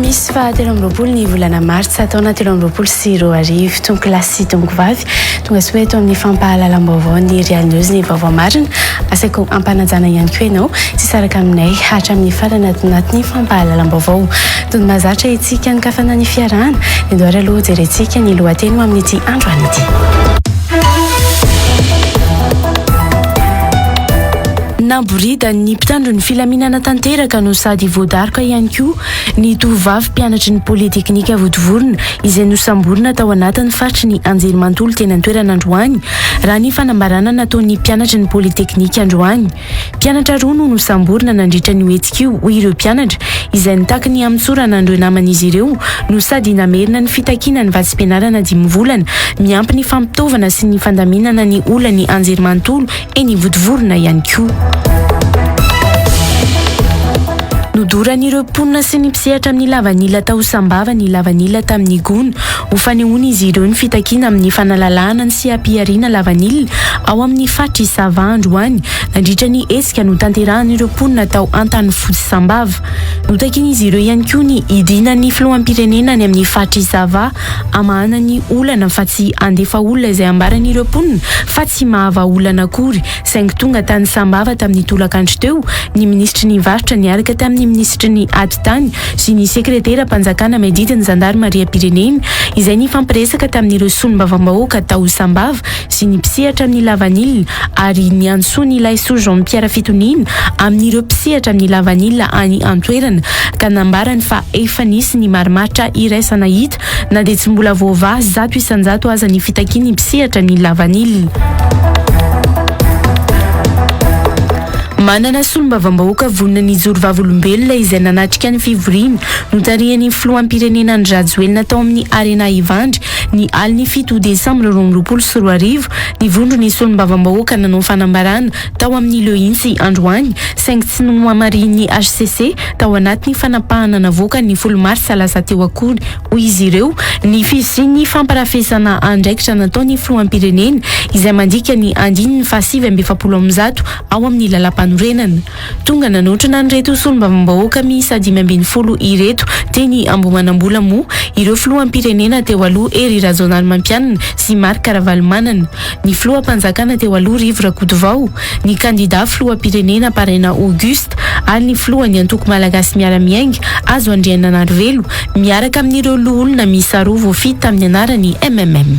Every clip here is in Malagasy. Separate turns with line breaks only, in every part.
Alamisy fahatelo amby roapolo ny volana martsa taona telo amby roapolo sy roa arivo tonga lasy tonga vavy tonga soa eto amin'ny fampahalalam-baovao ny Real News ny vaovao marina asaiko ampanajana ihany koa ianao tsy saraka aminay hatramin'ny farana anatin'ny fampahalalam-baovao tony mazatra itsika ny kafanany fiarahana ny doara aloha jerentsika ny lohateny amin'ity andro an'ity. Namborida ny mpitandro ny filaminana tanteraka no sady voadarika ihany koa ny tovavy mpianatry ny politeknika votovorona izay nosamborina tao anatin'ny faritry ny anjerimanontolo teny an-toerana androany raha ny fanambarana nataon'ny mpianatry ny politeknika androany. Mpianatra roa no nosamborina nandritra ny oetsikio ho ireo mpianatra izay nitaky ny amitsorana andreo naman'izy ireo no sady namerina ny fitakiana ny vatsim-pianarana 5 volana miampy ny fampitaovana sy ny fandaminana ny olany anjerimanontolo eny votovorona ihany koa. Nodoran'ireo mponina sy ny mpisehatra amin'ny lavanila tao Sambava ny lavanila tamin'ny gony ho fanehoana izy ireo ny fitakiana amin'ny fanalalahana sy ampiariana lavanila ao amin'ny faritry Sava androany nandritra ny esika no tanterahan'ireo mponina tao Antanivohitsy Sambava. Notakiana izy ireo ihany koa ny idinan'ny filohampirenena ny amin'ny faritry Sava amahana ny olana fa tsy andefa olona izay ambaran'ireo mponina fa tsy mahava olana akory saingy tonga tany Sambava tamin'ny tolakandro teo ny ministry ny varotra niaraka tamin'ny ministry ny aditany sy ny sekretera mpanjakana medidiny Zandarmaria Pirenena izay nifampiresaka tamin'ireo solombavam-bahoaka tao Sambava sy ny mpisehatra amin'ny lavanila ary ny antsoiny Laiso Jean Pierre Fitonina amin'ireo mpisehatra amin'ny lavanila any antoerana ka nambarany fa efa nisy ny marimaritra iraisana hita na dia tsy mbola voavaha 100 isan-jato aza ny fitakiany mpisehatra amin'ny lavanila. Manana solombavam-bahoaka vonina ny jorovavolombelona izay nanatrika ny fivoriana notarian'ny filohampirenena ny Rajoelina tao amin'ny Arena Ivandry ny aliny 7 Desambra 2024 ny vondro ny solombavam-bahoaka nanao fanambarana tao amin'ny Lehinsy androany saingy tsy nomamariny HCC tao anatin'ny fanapahana navoaka ny 10 Marsa lasa teo akory ho izy ireo ny fisiany famparafesana andraikitra nataon'ny filohampirenena izay mandika ny andininy fa 770 ao amin'ny lalapanorena. Tonga nanotrana nyreto solombavam-bahoaka miisa 520 ireto teny Ambohimanambola moa ireo filohampirenena teo aloha Ery Rajaonarimampianina sy Marc Caravalomanana, ny filoham-panjakana teo aloha Rivo Rakotovao, ny kandida filoham-pirenena Parena Auguste ary ny filohan'ny antoko malagasy miara-miainga Azo Andriananarivelo miaraka amin'ireo loholona miisa 2 voafity tamin'ny anarany MMM.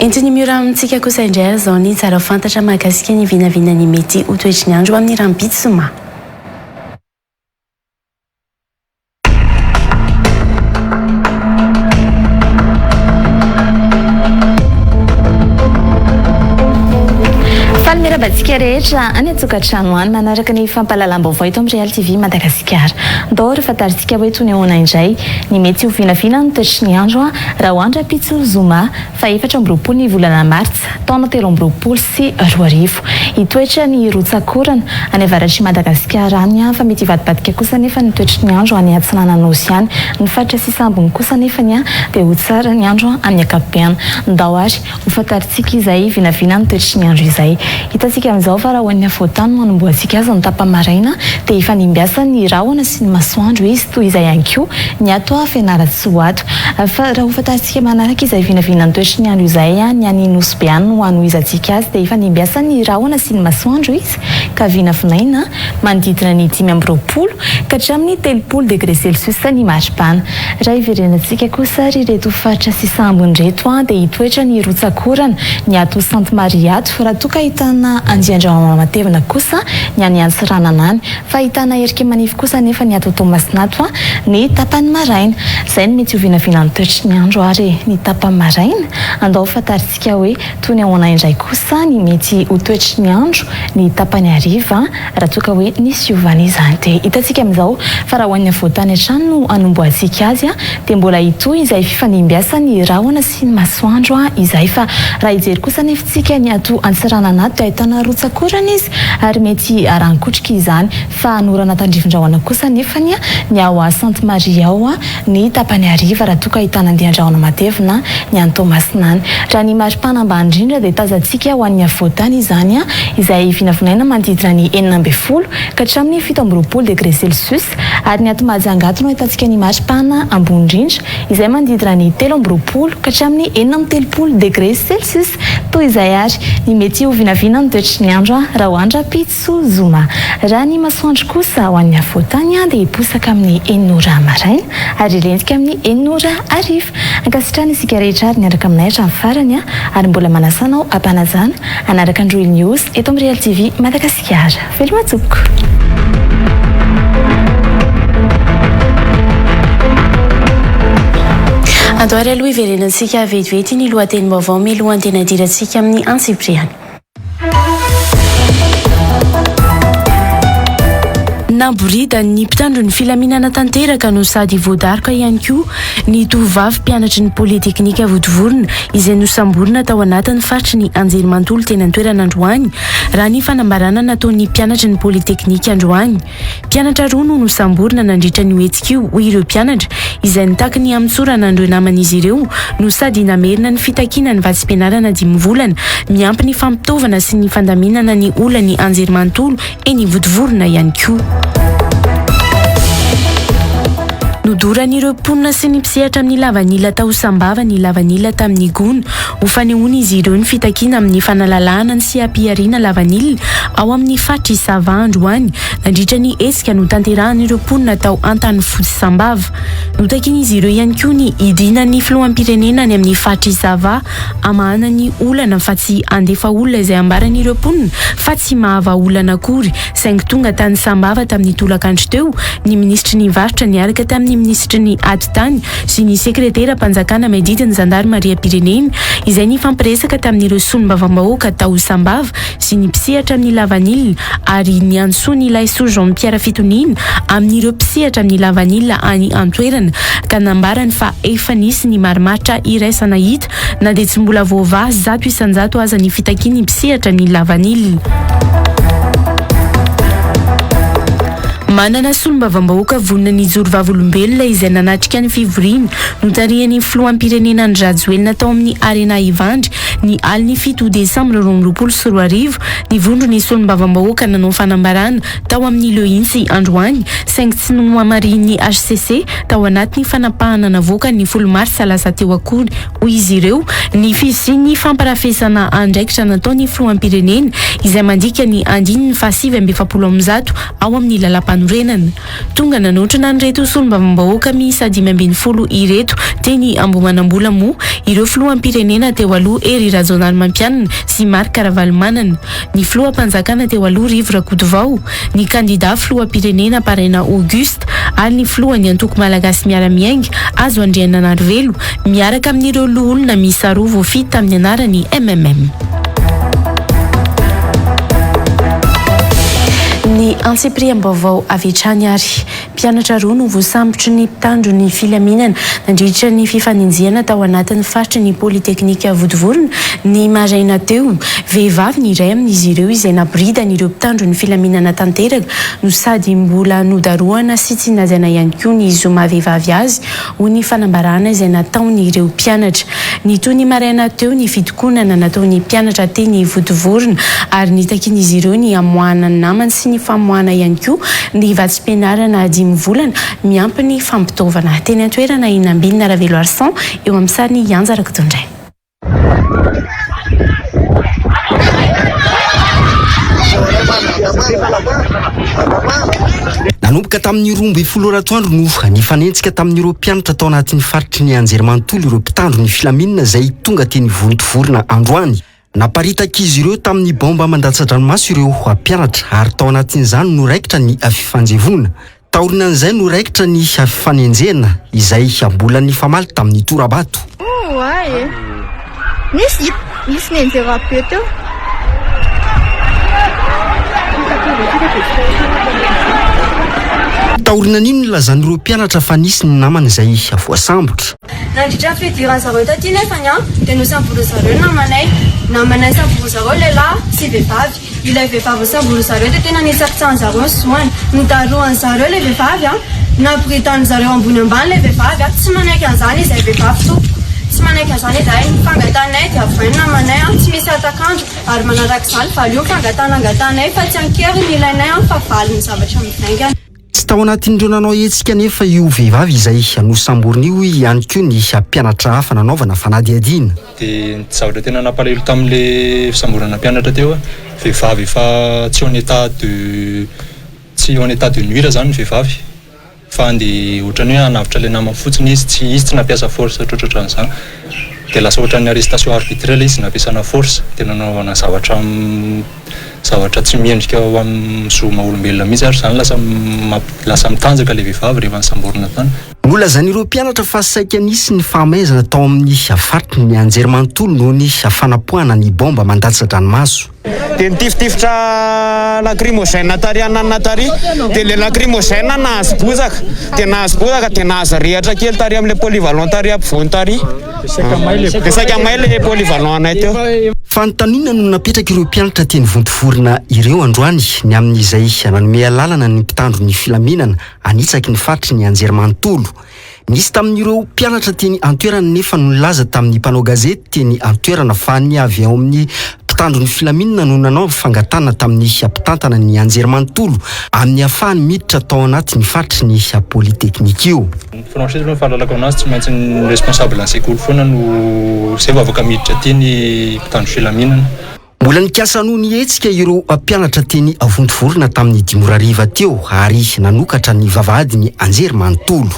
Entiny miora amintsika kosa indray zao ny tsara fantatra mahakasika ny vinavina ny mety ho toetry ny andro amin'ny Rampitsoma.
Batsika rehetra any atsokatrano any manaraka ny fampahalalam-baovao eto amin'ny Real TV Madagasikara. Ndao rehefa tarisika hoe tony ahoana indray ny mety ho vinavina ny toetry ny andro raha Andra Pitso Zuma fa 4 amby roapolo ny volana martsa taona 3 amby roapolo sy 2 arivo. Itoetra ny rotsakorana any avaratry Madagasikara any fa mety hivadibadika kosa nefa ny toetry ny andro any Atsinanan'Osy any ny faritra sisambony kosa nefa ny dia ho tsara ny andro any akapiana. Ndao ary ho fatarisika izay vinavina ny toetry ny andro izay. Hitantsika amin'izao fa raha hoan'ny afoatany manomboantsika azy ny tapa-maraina dia efa nimbiasa ny rahona sy ny masoandro izy toy izay ihany koa ny ato Fianarantsoato. Fa raha ho fatarisika manaraka izay vinavina ny toetry ny andro izay ny any Nosy be any no hanohizantsika azy dia efa nimbiasa ny rahona sy ny masoandro izy ka vinavinaina manodidina ny 5 amby roapolo ka hatramin'ny 30 degré Celsius ny maripana. Raha iverenantsika kosa ireto faritra sisambony reto dia hitoetra ny rotsakorana ny ato Sainte Mariato raha toa ka ahitana andiandrama matevina kosa ny any Antsiranana any fa ahitana erika manify kosa nefa ny ato Toamasinato ny tapany maraina. Izay ny mety ho vinavina ny toetry ny andro ary ny tapany maraina. Andao fatarisika hoe tony ahoana indray kosa ny mety ho toetry ny andro ny tapany hariva raha toa ka hoe nisy hiovana izany dia hitantsika amin'izao fa raha hoan'ny avoatany hatrany no hanomboantsika azy dia mbola hitoy izay fifanimbiasa ny rahona sy ny masoandro izay fa raha hijery kosa nefitsika ny ato Antsiranana dia ahitana misakorana izy ary mety arankotrika izany fa anorana tandrivindraona kosa nefany ny ao a Sainte Marie ao ny tapany ariva raha toka ahitana andehandraona matevina ny Antomasinany raha ny maripana ambany indrindra dia tazantsika ho an'ny avotany izany izay vinavinaina manodidina ny 9 ka hatramin'ny 17 degré Celsius ary ny ato Mahajanga no ahitantsika ny maripana ambony indrindra izay manodidina ny 13 ka hatramin'ny 13 degré Celsius toy izay ary ny mety ho vinavina ny toetry ny andro raha hoandra Pitso Zuma raha ny masoandro kosa ho an'ny avotany dia hiposaka amin'ny 9 maraina ary rentika amin'ny 9 ariva ankasitrana isika rehetra ary niaraka aminay hatramin'ny farany ary mbola manasanao ampanajana anaraka Androy News eto amin'ny Real TV Madagasikara veloma-tsoko.
Andohary aloha iverenantsika vetivety ny lohatenim-baovao mialohan'ny tena idirantsika amin'ny antsipriany. Namborida ny mpitandro ny filaminana tanteraka no sady voadarika ihany koa ny tovavy mpianatry ny polyteknika Votovorona izay nosamborina tao anatin'ny faritry ny Anjerimantolo teny an-toerana androany raha ny fanambarana nataon'ny mpianatry ny polyteknika androany. Mpianatra roa no nosamborina nandritra ny oetsika ho ireo mpianatra izay nitakiny amin'ny tsorana andreo naman'izy ireo no sady namerina ny fitakiana ny vatsim-pianarana 5 volana miampy ny fampitaovana sy ny fandaminana ny olany Anjerimantolo eny Votovorona ihany koa. Nodoran'ireo mponina sy ny mpisehatra amin'ny lavanila tao Sambava ny lavanila tamin'ny gony ho fanehoana izy ireo ny fitakiana amin'ny fanalalahana sy ampiariana lavanila ao amin'ny faritry Sava androany nandritra ny hetsika no tanterahan'ireo mponina tao Antanifotsy Sambava. Notakiana izy ireo ihany koa ny idinan'ny filoham-pirenena ny amin'ny faritry Sava amahana ny olana fa tsy andefa olona izay ambaran'ireo mponina fa tsy mahava olana akory saingy tonga tany Sambava tamin'ny tolakandro teo ny ministry ny varitra niaraka tamin'ny ministry ny adi-tany sy ny sekretera mpanjakana medidiny Zandary Maria Pireneny izay nifampiresaka tamin'ireo solombavam-bahoaka tao Sambava sy ny mpisehatra amin'ny lavanila ary ny antsoiny Laiso Jean Pierre Fitonina amin'ireo mpisehatra amin'ny lavanila any Antoerana ka nambarany fa efa nisy ny marimaritra iraisana hita na dia tsy mbola voavahy 100 isan-jato aza ny fitakiana ny mpisehatra amin'ny lavanila. Manana solombavam-bahoaka vonona ny Zorovavolombelona izay nanatrika ny fivoriana notarihan'ny filoham-pirenena ny Rajoelina tao amin'ny Arena Ivandry ny aliny 7 Desambra 2024 ny vondro ny solombavam-bahoaka nanao fanambarana tao amin'ny Lohinsy androany saingy tsy nohamarin'ny HCC tao anatin'ny fanapahana navoaka ny folo-martsa lasa teo akory hoy izy ireo ny fisian'ny famparafesana andraikitra nataon'ny filoham-pirenena izay mandika ny 570 ao amin'ny lalam-panorenana. Tonga nanotrana nyreto solombavam-bahoaka miisa 520 ireto teny Ambomanambola moa ireo filoham-pirenena teo aloha Ery Rajaonarimampianina sy Marc Ravalomanana, ny filoham-panjakana teo aloha Rivo Rakotovao, ny kandida filoham-pirenena Parena Auguste ary ny filohan'ny antoko malagasy miara-miainga Azo Andriananarivelo miaraka amin'ireo loholona miisa 2 voafity tamin'ny anarany MMM. Ny antsipriam-baovao avy hatrany ary mpianatra roa no voasambotry ny mpitandro ny filaminana nandritra ny fifaninjiana tao anatin'ny faritry ny polyteknika Votovorona ny maraina teo. Vehivavy ny iray amin'izy ireo izay naboridana ireo mpitandro ny filaminana tanteraka no sady mbola nodaroana sy tsy nazana ihany koa ny zoma vehivavy azy ho ny fanambarana izay nataony ireo mpianatra. Ny toy ny maraina teo ny fitokonana nataony mpianatra teny Votovorona ary nitakin'izy ireo ny amoahana ny namany sy ny famoahana ihany koa ny vatsim-pianarana 5 volana miampy ny fampitaovana teny an-toerana Inambinina Ravelo Arsan eo amin'ny sariny Yanja Rakotondray.
Nanomboka tamin'ny 12 ratoandro no nifanentsika tamin'ireo mpianatra tao anatin'ny faritry ny Anjerimantolo ireo mpitandro ny filaminana izay tonga teny Votovorona androany. Naparitaka izy ireo tamin'ny bomba mandatsa-dranomaso ireo mpianatra ary tao anatin'izany no raikitra ny fifanjevona. Taorinan'izay no raikitra ny fifanenjena izay mbola ny famaly tamin'ny Torabato.
Nisy nenjera-peo teo.
taorina nino lazan'ireo mpianatra fa nisy ny namana izay voasambotra.
Nandritra fidiran-zareo taty nefany dia nosambory zareo namanay sambory zareo lehilahy sy vehivavy. Ilay vehivavy sambory zareo dia tena nisakitsahan zareo soany nidarohan zareo ilay vehivavy nampiritan zareo ambony ambany ilay vehivavy tsy manaiky an'izany izay vehivavy tompoko. Tsy manaiky an'izany izahay fangatanay dia avoiny namanay tsy misy atakandro ary manarak'izany valy io fangatanangatanay fa tsy ankeriny ilainay fa valy ny zavatra mivaingana.
Tsy tao anatin'ireo nanao hetsika nefa io vehivavy izay nosamboriny io ihany koa ny mpianatra hafa nanaovana fanadihadiana.
Dia ny zavatra tena nampalahelo tamin'ilay fisamborana mpianatra teo vehivavy fa tsy en état de nuire zany ny vehivavy fa andeha ohatrany hoe hanavitra ilay namany fotsiny izy tsy nampiasa force ohatrohatran'izany dia lasa ohatran'ny arrestation arbitraire izy nampiasana force dia nanaovana zavatra tsy miendrika ao amin'ny zoma olombelona mihitsy ary zany lasa mitanjaka ilay vehivavy rehefa nisamborina tany.
Nolazan'ireo mpianatra fa saika nisy ny fahamaizana tao amin'ny afaritry ny anjerimanontolo noho ny fanapohana ny bomba mandatsika dranomaso.
Dia nitiftifitra lacrymogène tary anana tary dia le lacrymogène nahazo bozaka dia nahazo rehatra kely tary amin'ilay polyvalent tary ampovoany tary dia saika may le polyvalent anay teo.
Fanontaniana no napetraka ireo mpianatra teny vontoforona ireo androany ny amin'izay nanome lalana ny mpitandro ny filaminana anitsaky ny faritry ny anjerimanontolo. Nisy tamin'ireo mpianatra teny antoerana nefa nolaza tamin'ny mpanao gazety teny antoerana fa ny avy ao amin'ny mpitandro ny filaminana no nanao fangatana tamin'ny mpitantana ny anjerimanontolo amin'ny ahafahany miditra tao anaty ny faritry ny polyteknika io.
Franchise no fahalalako anazy tsy maintsy ny responsable ny sekoly foana no zay afaka miditra ty ny mpitandro filaminana.
Mbola nikasa noho ny hetsika ireo mpianatra teny Vontoforona tamin'ny 5 hariva teo ary nanokatra ny vavahady ny anjerimanontolo.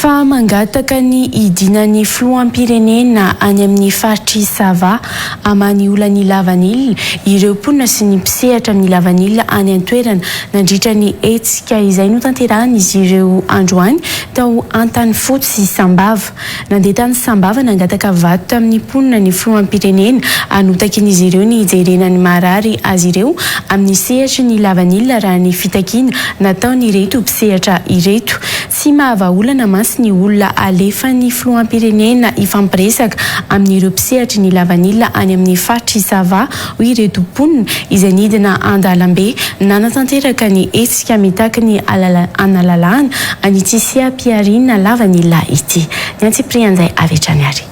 Fa mangataka ny idinan'ny filoham-pirenena any amin'ny faritry Sava amany olany Lavanilina ireo mponina sy ny mpisehatra amin'ny Lavanilina any an-toerana nandritra ny hetsika izay notanterahana izy ireo androany tao Antanifotsy sy Sambava. Nandeha tany Sambava nangataka vato tamin'ny mponina ny filoham-pirenena anotakin'izy ireo ny hijerenany marary azy ireo amin'ny sehatry ny Lavanilina raha ny fitakiana nataony ireto mpisehatra ireto. Tsy mahavaolana masy ny olona alefa ny filoham-pirenena ifampiresaka amin'ireo mpisehatra ny Lavanilina any amin'ny faritry Sava ho ireto mponina izay nidina andalambe nanatanteraka ny hetsika mitaky ny analalahana anitsisia Piarina Lavanilina ity. Ny antsiprian'izay avetrany ary.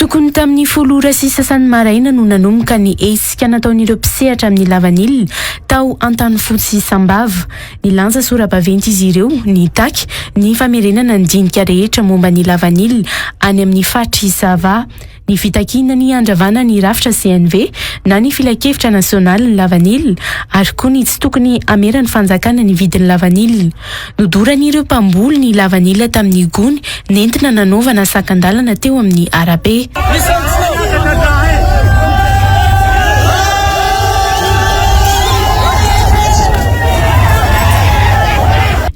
Tokony tamin'ny 10 sy sasany maraina no nanomboka ny hetsika nataon'ireo mpisehatra amin'ny Lavanilina tao Antanifotsy sy Sambava. Ny lanja sora-baventy izy ireo ny taky ny famerenana ny dinika rehetra momba ny Lavanilina any amin'ny faritry Sava. Ny fitakiana ny andravana ny rafitra CNV na ny filakevitra nasionaly ny Lavanilina ary koa ny tsy tokony amerany fanjakana ny vidin'ny Lavanilina. Nodoran'ireo mpamboly ny Lavanilina tamin'ny gony nentina nanaovana sakan-dalana teo amin'ny arabe.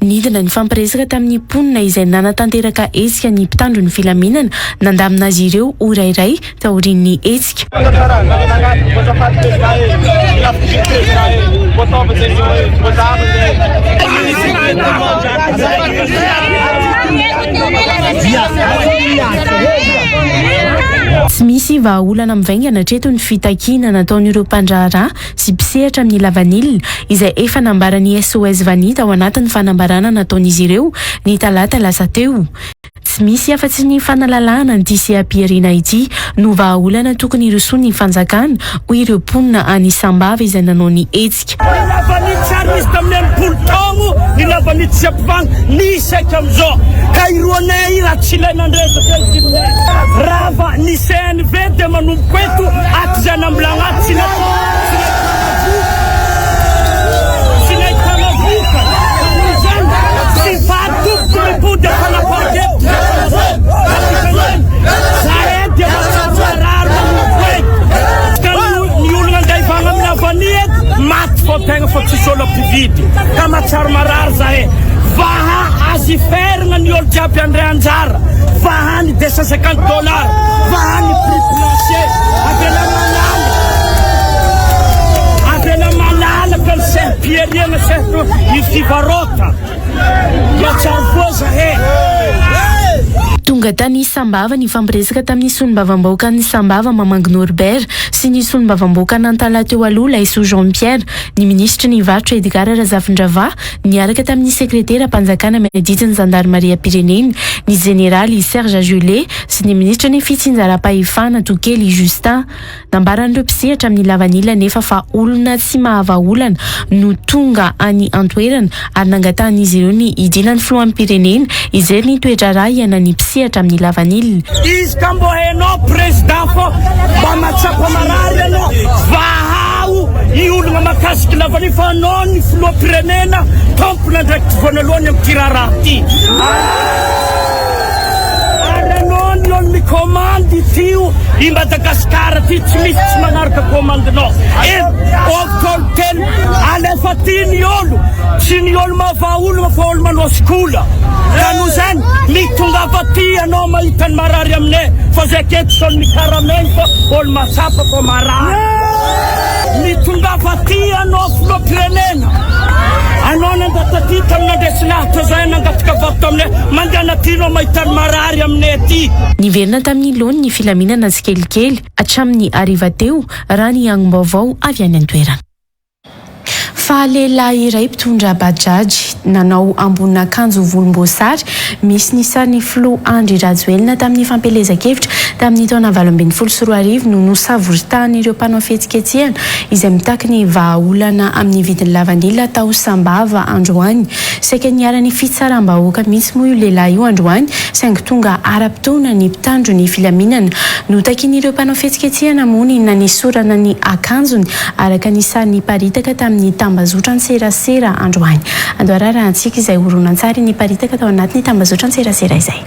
Nidina ny fampiresaka tamin'ny mponina izay nanatanteraka hetsika ny mpitandro ny filaminana nandamina azy ireo orairay taorian'ny hetsika. Tsy misy vahaolana mivaingana hatreto ny fitakiana nataon'ireo mpandraharaha sy mpisehatra amin'ny Lavanilina izay efa nambarany SOS Vanita ao anatin'ny fanambarana nataon'izy ireo ny talata lasa teo. Tsy misy afa-tsy ny fanalalahana ny Piarina ity no vahaolana tokony iroso ny fanjakana ho ireo mponina any Sambava izay nanao ny hetsika.
Misy tamin'ny enimpolo taogno ny Lavanilina sy ampivagna nisy aika amizao ka iroanay raha tsy ilainandresaka rava ny CNV dia manomboka eto aty zay nambolagna aty tsy nahitana voka sy vatompo mipody afanapakety zahay dia matsarararo manomboka eto ny olona andeha ivagna amin'ny Lavanilina maty fo tegna fa tsisy olo ampividy ka matsaro marary zahay vaha azy ferina ny olo jiaby andray anjara vahany $250 vahany prix plancher avela malalaka ny Saint-Pierre certo ny fivarota ya tsara foa zahay.
Tonga tany Sambava ny fampiresaka tamin'ny solombavam-bahoaka ny Sambava Mamangy Norbert sy ny solombavam-bahoaka nantala teo aloha Laiso Jean-Pierre, ny ministra ny varotra Edgar Razafindrava niaraka tamin'ny sekretera mpanjakana miaditiny Gendarmeria Pireneny ny generaly Serge Julet sy ny ministra ny fitsinjaram-pahefana Tokely Justin. Nambaran'ireo mpisehatra amin'ny lavanila nefa fa olona tsy mahavaolana no tonga any antoerana ary nangatan'izy ireo ny idinan'ny filohan'ny Pireneny izay ny toetra ra ianany mpisehatra amin'ny lavanila.
Izy ka mbo hainao president fo mba matsapa marary anao vahao i olona makasiky lavanila fa anao ny filoha pirenena tompona ndraiky voanalohany amin'ny kiraraha ty. Commande tio i Madagasikara ty tsy misy tsy manaraka commandinao octoltel alefa ty ny olo tsy ny olo mavaolona fa olo manao skola ka no zany mitongava ty anao mahita ny marary aminay fa zay keto sol ny karameny fa olo matsapa fa marary mitongava ty anao filoha pirenena anao nandataty tamin'andresy lahatra zay nangataka vato aminay mandana tinao mahita ny marary aminay aty.
Niverina tamin'ny lony ny filaminana tsikelikely hatramin'ny ariva teo raha ny angom-baovao avy any an-toerana. Fa lehilahy iray mpitondra bajaj nanao ambonina akanjo volomboasary misy ny sariny Flo Andry Rajoelina tamin'ny fampelezan-kevitra tamin'ny taona 2024 no nosavoritany ireo mpanao fihetsiketsehana izay mitaky ny vahaolana amin'ny vidiny lavandila tao Sambava androany. Saika niarany fitsaram-bahoaka mihitsy moa io lehilahy io androany saingy tonga ara-potoana ny mpitandro ny filaminana no takin'ireo mpanao fihetsiketsehana moa na ny sorana ny akanjony araka ny sariny paritaka tamin'ny tambazotra ny serasera androany. Andoarara antsika izay horonan-tsary ny paritaka tao anatin'ny tambazotra ny serasera izay.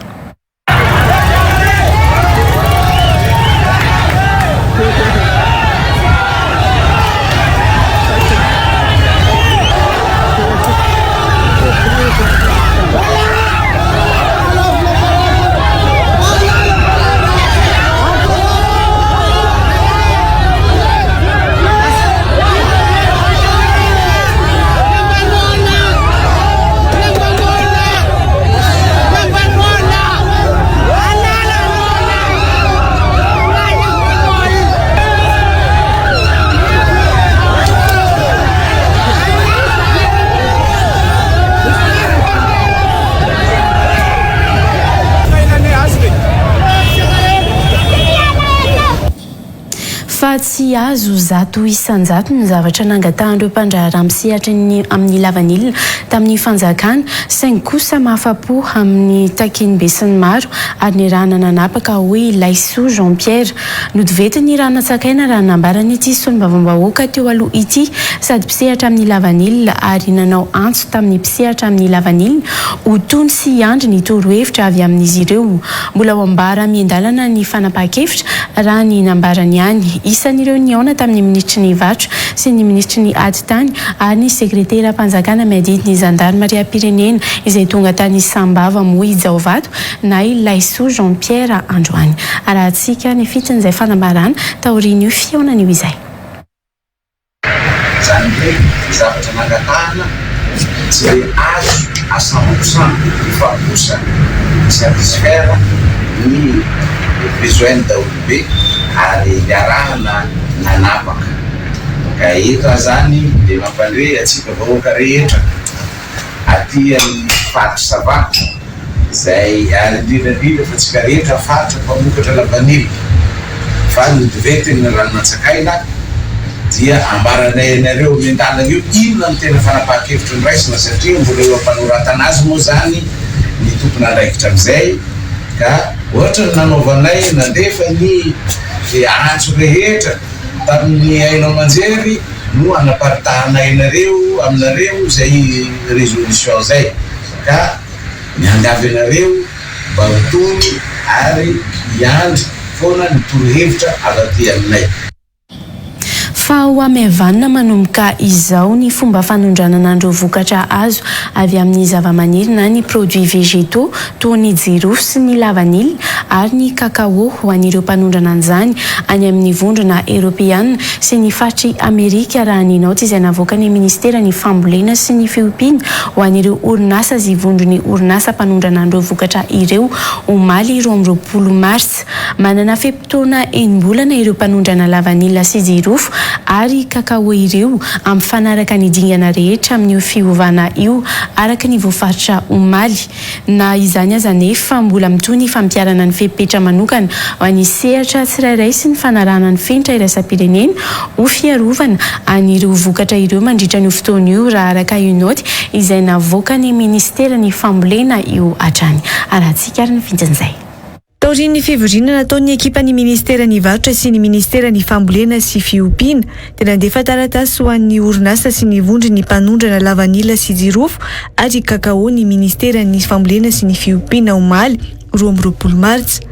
Fa tsy azo zato isan-jato ny zavatra nangatahan'ireo mpandraharaha misehatra amin'ny lavanilina tamin'ny fanjakana saingy kosa mahafapo amin'ny takiny besiny maro ary ny raha nanapaka hoe Laiso Jean-Pierre nodivety ny raha natsakaina raha nambarany ity solombavam-bahoaka teo aloha ity sady mpisehatra amin'ny lavanilina ary nanao antso tamin'ny mpisehatra amin'ny lavanilina ho tony sy andry ny torohevitra avy amin'izy ireo. Mbola ho ambara miandalana ny fanapahan-kevitra raha ny nambarany ihany isan'ireo niaona tamin'ny ministry ny varotra sy ny ministry ny ady tany ary ny sekretera mpanjakana miadidi ny Gendarmeria Pireneny izay tonga tany Sambava moa ijaovato na i Laiso Jean-Pierre androany. Arahantsika ny fitin'izay fanambarana taorian'io fiaonan'io izay.
Zany hoe zavatra nangatahana tsy azo à 100% ifakosa satisfaire ny besoin daolobe ary iarahana nanapaka ka eto zany dia mampandre atsika vahoaka rehetra aty amin'ny faty savaka izay ary indrindrandrindra fa tsika rehetra fatra mpamokatra lavanily fa nodivety ny ranonatsakaina dia ambaranay anareo miandalana io inona ny tena fanapahan-kevitra ny raisina satria mbola eo ampanoratana azy moa zany ny tompona andraikitra amin'izay ka ohatra ny nanaovanay nandefa ny antso rehetra tamin'ny ainao manjery no anaparitahanay nareo aminareo zay résolution zay ka miangavy anareo mba hotony ary iandry foana ny torohevitra avy aty aminay.
fa ho amihavanina manomboka izao ny fomba fanondranan'andro vokatra azo avy amin'ny zavamaniry na ny produits végétaux toy ny jirofo sy ny lavanily ary ny kakao ho an'ireo mpanondrana an'izany any amin'ny vondrona eropeana sy ny faritry amerika raha ninaoty izay navoaka ny ministera ny fambolena sy ny fiompiana ho an'ireo orinasa izay vondrony orinasa mpanondran'andro vokatra ireo omaly 20 mars manana fetim-potoana enim-bolana ireo mpanondrana lavanila sy jirofo ary kakao ireo amin'ny fanaraka ny dingana rehetra amin'ny fiovana io araka ny voafaritra omaly na izany aza nefa mbola mitoy ny fampiarana ny fepetra manokana ho an'ny sehatra tsirairay sy ny fanarahana ny fenitra iraisam-pirenena ho fiarovana an'ireo vokatra ireo mandritra ny fotoana io raha araka inoty izay navoaka ny ministera ny fambolena io hatrany arahantsika ary ny vinjan'izay.
Taorian'ny fivoriana nataon'ny ekipa ny ministera ny varotra sy ny ministera ny fambolena sy fiompiana dia nandefa taratasy ho an'ny orinasa sy ny vondry ny mpanondrana lavanila sy jirofo ary kakao ny ministera ny fambolena sy ny fiompiana omaly 20 martsa.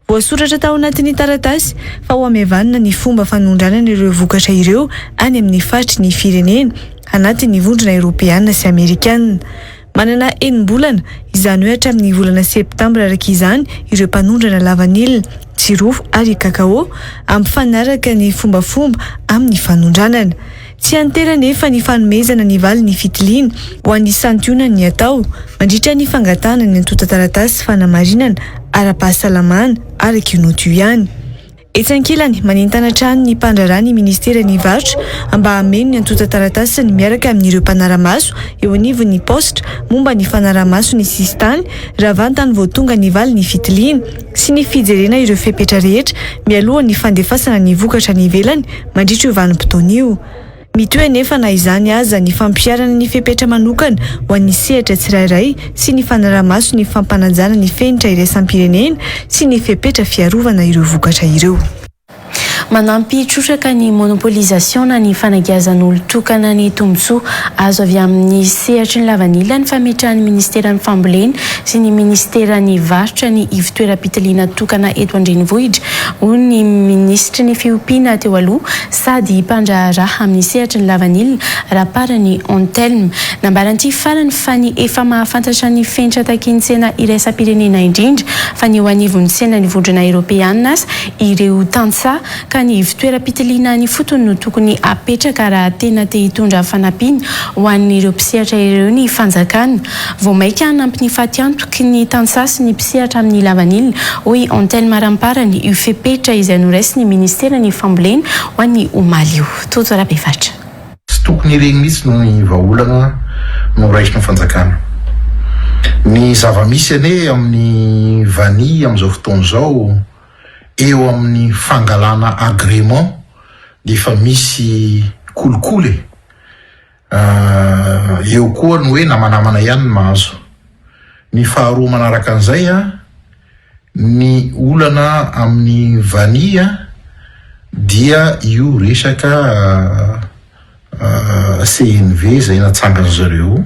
Voasoratra tao anatin'ny taratasy fa ho amihavanina ny fomba fanondranana ireo vokatra ireo any amin'ny faritry ny firenena anatin'ny vondrona eropeana sy amerikana. Manana enim-bolana izany hoe hatramin'ny volana septambra araka izany ireo mpanondrana lavanila, jirofo ary kakao ampifanaraka ny fombafomba amin'ny fanondranana. Tsy antera nefa ny fanomezana ny vali ny fitiliana ho an'ny santionana ny atao mandritra ny fangatana ny antota taratasy fanamarinana ara-pahasalamana araka inoto ihany. Etsy ankilany manentana trano ny mpandrarà ny ministera ny varotra mba hameno ny antota taratasy miaraka amin'ireo mpanaramaso eo anivon'ny postra momba ny fanaramaso ny sistany raha vantany voatonga ny vali ny fitiliana sy ny fijerena ireo fepetra rehetra mialoha ny fandefasana ny vokatra ny ivelany mandritra io vanim-potoana io. Mitohy nefa na izany aza ny fampiarana ny fepetra manokana ho an'ny sehatra tsirairay sy ny fanaramaso ny fampanajana ny fenitra iraisam-pirenena sy ny fepetra fiarovana ireo vokatra ireo.
Manampy trotraka ny monopolisation na ny fanagiazan'olon-tokana ny tombontsoa azo avy amin'ny sehatry ny lavanila ny fametrahan'ny ministera ny fambolena sy ny ministera ny varotra ny ivitoeram-pitiliana tokana eto andrenivohitra hoy ny ministra ny fiompiana teo aloha sady mpandraharaha amin'ny sehatry ny lavanila raparany Antelme nambaranty farany fa ny efa mahafantatra ny fenitra takin-tsena iraisam-pirenena indrindra fa ny eo anivon'ny tsena ny vondrona eropeana asa ireo tantsa ka ny ivitoeram-pitiliana ny fotony no tokony apetraka raha tena te hitondra fanampiana ho an'ireo mpisehatra ireo ny fanjakana. Vao maika hanampy ny fatiantoky ny tantsa sy ny mpisehatra amin'ny lavanila hoy Antelme ramparany io fepetra izay noraisy ny ministera ny fambolena ho an'ny omaly io. Toto ra-behivatra.
Tsy tokony ireny mihitsy no ny vahaolana no raisina ny fanjakana. Ny zava-misy ane amin'ny vani amin'izao fotoana izao eo amin'ny fangalana agrément dia misy kolokole eo koa ny hoe namanamana ihany ny mahazo. Ny faharoa manaraka an'izay ny olana amin'ny vania dia io resaka CNV izay natsangana zareo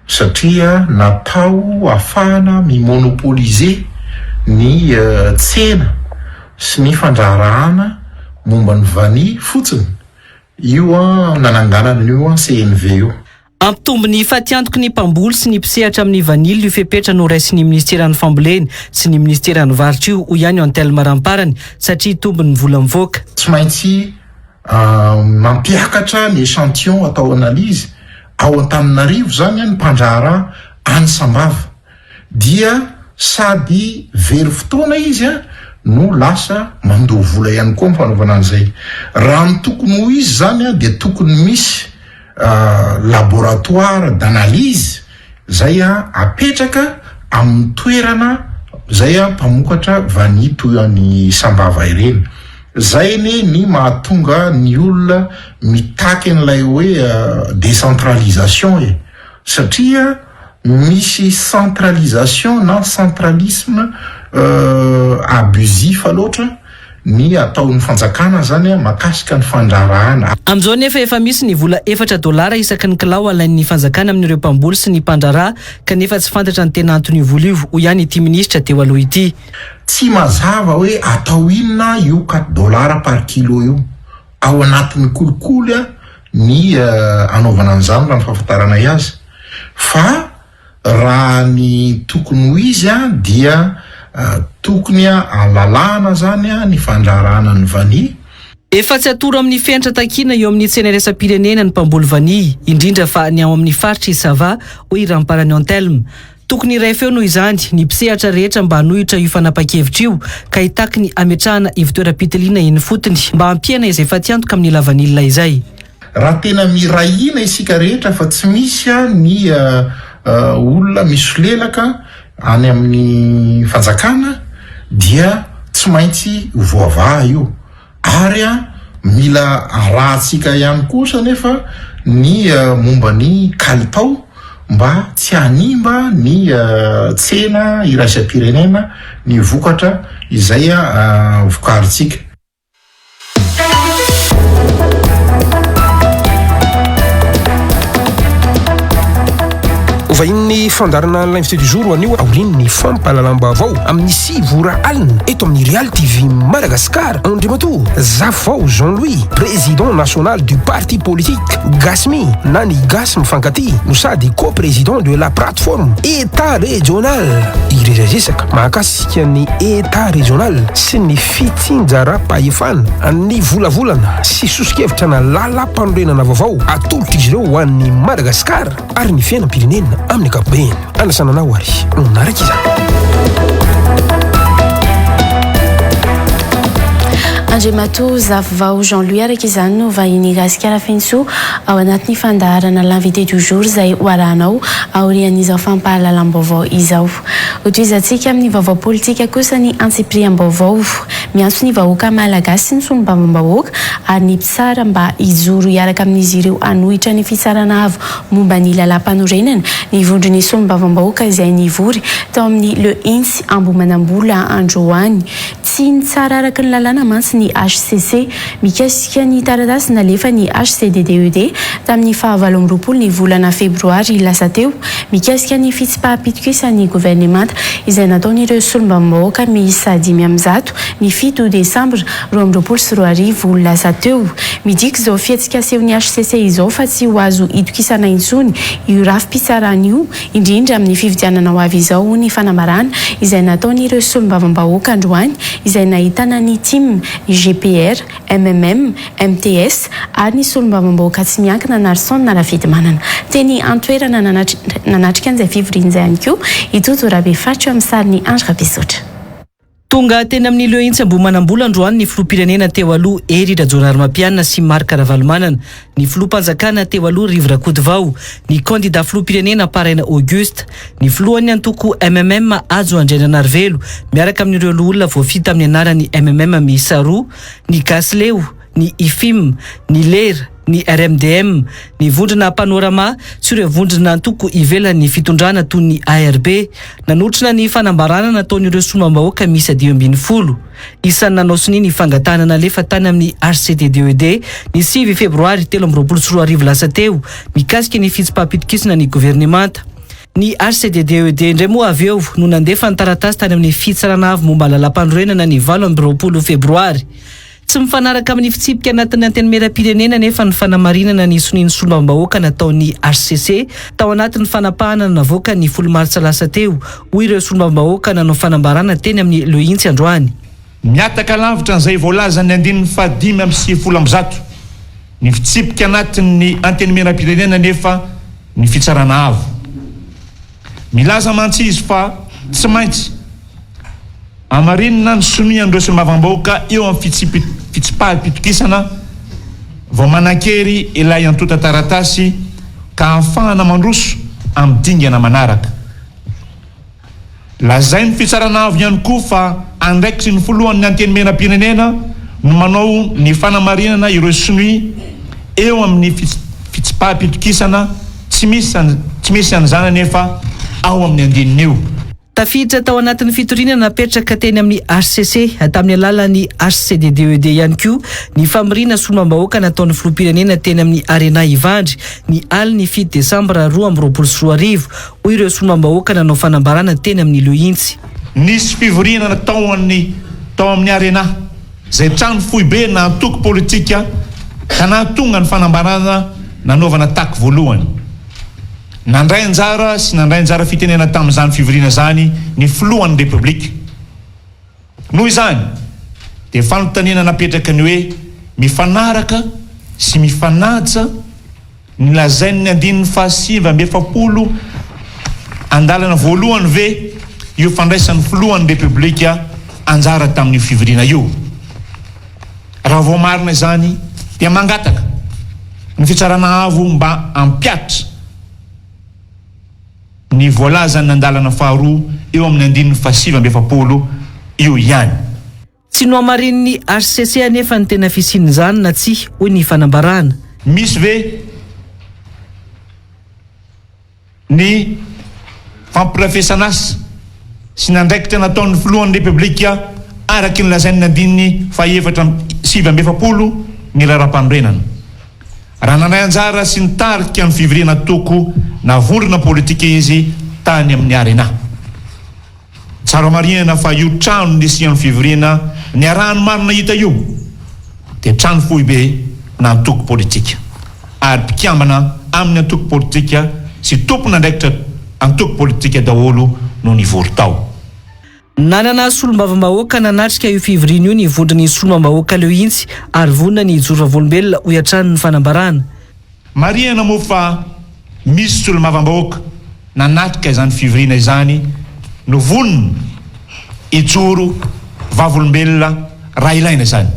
satria natao ahafahana mimonopoliser ny tsena sy ny fandraharahana momba ny vani fotsiny io nananganana io CNV io.
Ampitombo ny fatiantoky ny mpamboly sy ny mpisehatra amin'ny vanily io fepetra no raisin'ny ministera ny fambolena sy ny ministera ny varotra io ho ihany Antelme ramparany satria tombo ny vola mivoaka.
Tsy maintsy mampiakatra ny échantillon atao analizy ao Antananarivo zany ny mpandraharaha any Sambava dia sady very fotoana izy no lasa mandoa vola ihany koa mifanaovana an'izay. Raha ny tokony ho izy zany dia tokony misy laboratoire d'analyse zay apetraka amin'ny toerana zay mpamokatra vani toy any Sambava ireny. Zay ny mahatonga ny olona mitaky an'ilay hoe décentralisation satria misy centralisation na centralisme abusif loatra ny ataon'ny fanjakana zany makasika ny fandraharahana.
Amizao nefa efa misy ny vola $4 isaky ny kilao alain'ny fanjakana amin'ireo mpamboly sy ny mpandraharaha kanefa tsy fantatra ny tena antony vola io ho ihany ity ministra teo aloha ity.
Tsy mazava hoe atao inona io $4 par kilo io ao anatin'ny kolikoly ny anaovana an'izany raha ny fahafantaranay azy fa raha ny tokony ho izy dia tokony alalàna zany ny fandrarana ny vania.
Efa tsy atoro amin'ny fiantra takina eo amin'ny tsena iraisam-pirenena ny mpamboly vania indrindra fa ny ao amin'ny faritra Isava hoy Ramparany Antelme. Tokony iray feo noho izany ny mpisehatra rehetra mba hanohitra io fanapa-kevitra io ka hitaky ny ametrahana ivitoeram-pitiliana eny fotony mba hampiana izay fa tiantoka amin'ny lavanilina izay.
Raha tena mirahina isika rehetra fa tsy misy ny olona misy lelaka any amin'ny fanjakana dia tsy maintsy voavaha io ary mila arahantsika ihany kosa nefa ny momba ny kalitao mba tsy hanimba ny tsena iraisam-pirenena ny vokatra izay vokarintsika.
Vahin'ny fandarana l'invité du jour anio aorin'ny fampahalalam-baovao amin'ny 6 alina eto amin'ny Real TV Madagascar. Andriamatoa Zafao Jean-Louis, président national du parti politique GASMI na ny GAS mifankaty no sady co-président de la plateforme état régional. Iresaresaka mahakasika ny état régional sy ny fitsinjaram-pahefana ny volavolana sy sosokevitra na lalam-panorenana vaovao atolotra izy ireo ho an'ny Madagascar ary ny fiainam-pirenena amin'ny ankapobeny. Anasananao ary onaraka izany.
Andriamatoa Zafao Jean-Louis araka izany no vahiny gasikara fenso ao anatin'ny fandaharana l'invité du jour izay hoaranao aorian'izao fampahalalam-baovao izao. Hotoizantsika amin'ny vaovao politika kosa ny antsipriam-baovao miantso ny vahoaka malagasy sy ny solombavam-bahoaka ary ny mpisara mba hijoro hiaraka amin'izy ireo hanohitra ny fitsarana avo momba ny lalam-panorenana ny vondron'ny solombavam-bahoaka izay nivory tao amin'ny le insy Ambohimanambola androany. Tsy ny tsara araka ny lalàna mantsy ny HCC mikasika ny taratasy nalefa ny HCDDED tamin'ny 27 ny volana febroary lasa teo mikasika ny fitsipaham-pitokisany gouvernemanta izay nataon'ireo solombavam-bahoaka miisa 5 ny 7 desambra 2024 lasa teo. Midika izao fihetsikasehon'ny HCC izao fa tsy ho azo itokisana intsony io rafi-pitsarana io indrindra amin'ny fividianana ho avy izao ny fanambarana izay nataon'ireo solombavam-bahoaka androany izay nahitana ny team GPR, MMM, MTS ary ny solombavam-bahoaka tsy miankina Narson Narafidimanana. Teny antoerana nanatrika an'izay fivorian'izay ihany koa itoto rabe fatro amin'ny sariny Andra Kapisotra.
Tonga teny amin'ny Lohintsy Ambohimanambola androany ny filoham-pirenena teo aloha Ery Rajaonarimampianina sy Marc Ravalomanana, ny filoham-panjakana teo aloha Rivo Rakotovao, ny candidat filoham-pirenena Paraina Auguste, ny filohan'ny antoko MMM Ajo Andriananarivelo miaraka amin'ireo olona voafita amin'ny anarany MMM miisa 2, ny Gasleo, ny IFIM, ny LER, ny RMDM, ny vondrona panorama sy ireo vondrona antoko ivelan'ny fitondrana toy ny ARB nanotrona ny fanambarana nataon'ireo solombavam-bahoaka miisa 12. Isan'ny nanaosiny ny fangatanana lefa tany amin'ny HCDDED ny 9 febroary 2024 lasa teo mikasika ny fitsipaham-pitokisana ny gouvernemanta. Ny HCDDED indray moa avy eo no nandefa ny taratasy tany amin'ny fitsarana avy momba lalam-panorenana ny 20 febroary. Tsy mifanaraka amin'ny fitsipika anatin'ny antenimieram-pirenena nefa ny fanamarinana ny isonian'ny solombavam-bahoaka nataon'ny HCC tao anatin'ny fanapahana navoaka ny 10 martsa lasa teo hoy ireo solombavam-bahoaka nanao fanambarana teny amin'ny Lohintsy androany.
Miataka lavitra n'izay voalaza ny 5 ny fitsipika anatin'ny antenimieram-pirenena nefa ny fitsarana avo. Milaza mantsy izy fa tsy maintsy amarinina ny somian'ireo solombavam-bahoaka eo amin'ny fitsipaham-pitokisana vao manan-kery ilay antota taratasy ka ahafahana mandroso amin'ny dingana manaraka. Lazay ny fitsarana avy ihany koa fa andraikitry ny folohan'ny antenimieram-pirenena no manao ny fanamarinana ireo somi eo amin'ny fitsipaham-pitokisana tsy misy an'izany nefa ao amin'ny andininy io.
Tafiditra tao anatin'ny fitoriana napetraka teny amin'ny HCC tamin'ny alalan'ny HCDDED ihany koa ny famirina solombavam-bahoaka nataon'ny filoham-pirenena teny amin'ny Arena Ivandry ny aliny 7 desambra 2024 hoy ireo solombavam-bahoaka nanao fanambarana teny amin'ny Lohintsy.
Nisy fivoriana tao amin'ny Arena izay trano foibe na antoko politika ka nahatonga ny fanambarana nanaovana taky voalohany nandray anjara sy nandray anjara fitenena tamin'izany fivoriana zany ny filohan'ny repoblika noho izany dia fanontaniana napetraka ny hoe mifanaraka sy mifanaja ny lazainy 1970 andalana voalohany ve io fandraisan'ny filohan'ny repoblika anjara tamin'io fivoriana io raha vao marina zany dia mangataka ny fitsarana avo mba ampiatra ny voalazany andalana faharoa eo amin'ny 1970 io ihany.
Tsy no amarin'ny HCC anefa ny tena fisiny zany na tsy hoy ny fanambarana.
Misy ve ny fampirafesana azy sy nandraikitra nataon'ny filohan'ny repoblika araky ny lazainy andininy fahaefatra 70 ny raharam-panorenana. Raha nandray anjara sy nitarika ny fivoriana toko na vondrona politika izy tany amin'ny arena. Tsara marinana fa io trano nisian'ny fivoriana ny arahany marina hita io dia trano fohy be na antoko politika ary mpikambana amin'ny antoko politika sy tompona ndraikitra antoko politika daholo no nivory tao.
Nanana solombavam-bahoaka nanatrika io fivoriana io ny vondrony solombavam-bahoaka leo intsy ary vonona ny jorovolom-belona ho iatran'ny fanambarana.
Mariana moa fa misy solombavam-bahoaka nanatrika izany fivoriana izany no vonona ijoro vavolombelona raha ilaina izany.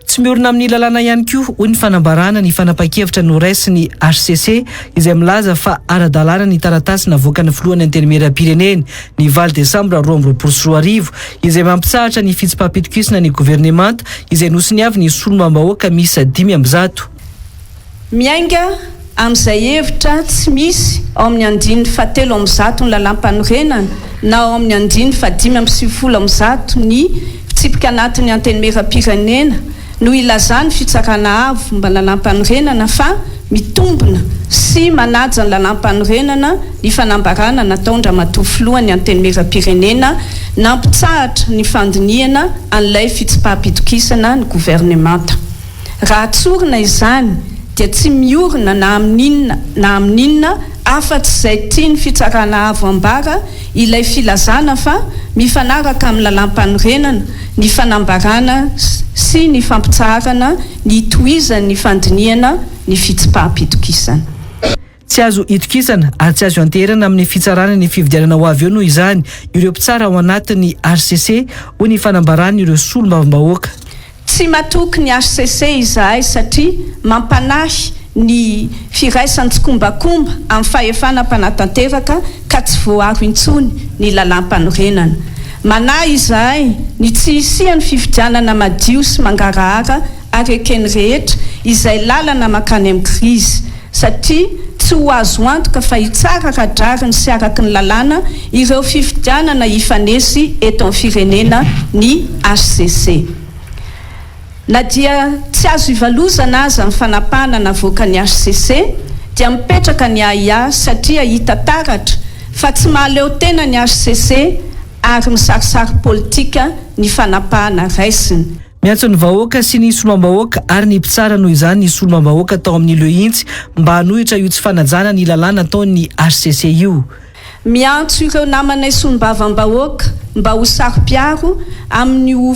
Tsy miorina amin'ny lalàna ihany koa hoy ny fanambarana ny fanapa-kevitra noraisiny HCC izay milaza fa ara-dalàna ny taratasy navoaka ny filohan'ny antenimieram-pirenena ny 20 Desambra 2024 izay mampitsahatra ny fitsim-pahapitikisina ny governemanta izay nosiny avy ny solombavam-bahoaka misy 500.
Miainga amin'izay hevitra tsy misy ao amin'ny 17 ny lalam-panorenana na ao amin'ny 570 ny fitsipika anatin'ny antenimieram-pirenena no ilazany fitsarana avo mba lalam-panorenana fa mitombona sy manaja ny lalam-panorenana ny fanambarana nataondra matoa filohan'ny antenimieram-pirenena nampitsahatra ny fandiniana an'ilay fitsipahapitokisana ny governemanta. Raha tsorina izany dia tsy miorina na amin'inona afa-tsy izay tia ny fitsarana avo ambara ilay filazana fa mifanaraka amin'ny lalam-panorenana ny fanambarana sy ny fampitsarana ny toizan'ny fandiniana ny fitsipahapitokisana.
Tsy azo itokisana ary tsy azo anterana amin'ny fitsarana ny fividianana ho avy eo noho izany ireo mpitsara ao anatin'ny HCC hoy ny fanambarana ireo solombavam-bahoaka.
Tsy matoky ny HCC izahay satria mampanahy ny firaisan'ny tsikombakomba amin'ny fahefana mpanatanteraka ka tsy voaro intsony ny lalam-panorenana. Manahy izahay ny tsy hisian'ny fifidianana madio sy mangarahara arekeny rehetra izay lalana makany amin'ny krizy satria tsy ho azo antoka fa hitsara radrariny sy araky ny lalàna ireo fifidianana hifanesy eto amin'ny firenena ny HCC. Na dia tsy azo ivalozana azy amin'ny fanapahana navoaka ny HCC dia mipetraka ny AIA satria hita taratra fa tsy mahaleo tena ny HCC ary misarisary politika ny fanapahana raisiny.
Miantso ny vahoaka sy ny solombavam-bahoaka ary ny mpitsara noho izany ny solombavam-bahoaka tao amin'ilo intsy mba hanohitra io tsy fanajana ny lalàna ataon'ny HCC io.
Miantso ireo namanay solombavam-bahoaka mba ho sari-piaro amin'ny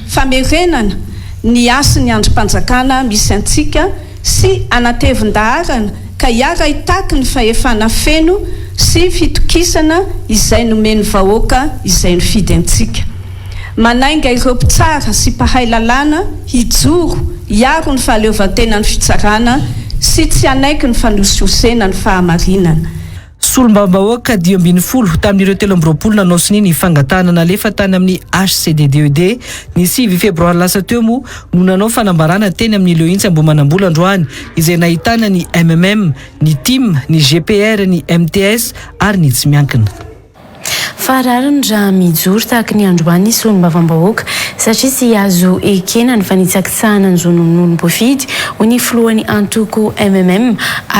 famerenana ny asin'ny androm-panjakana misy antsika sy anatevin-daharana ka hiara hitaky ny fahefana feno sy fitokisana izay nomeny vahoaka izay no fidy antsika. Manainga ireo mpitsara sy mpahay lalàna hijoro hiaro ny fahaleovan-tena ny fitsarana sy tsy anaiky ny fanososena ny fahamarinana.
Solombavam-bahoaka 10 tamin'ireo 13 nanaosiny ny fangatahana alefa tany amin'ny HCDDED ny 9 febroary lasa teo moa no nanao fanambarana teny amin'ileo intsy Ambohimanambola androany izay nahitana ny MMM, ny TIM, ny GPR, ny MTS ary ny tsy miankina.
farariny raha mijoro tahaka ny androany solombavam-bahoaka satria sy azo ekena ny fanitsakitsahana ny zonon'olom-boafidy ho ny filohan'ny antoko MMM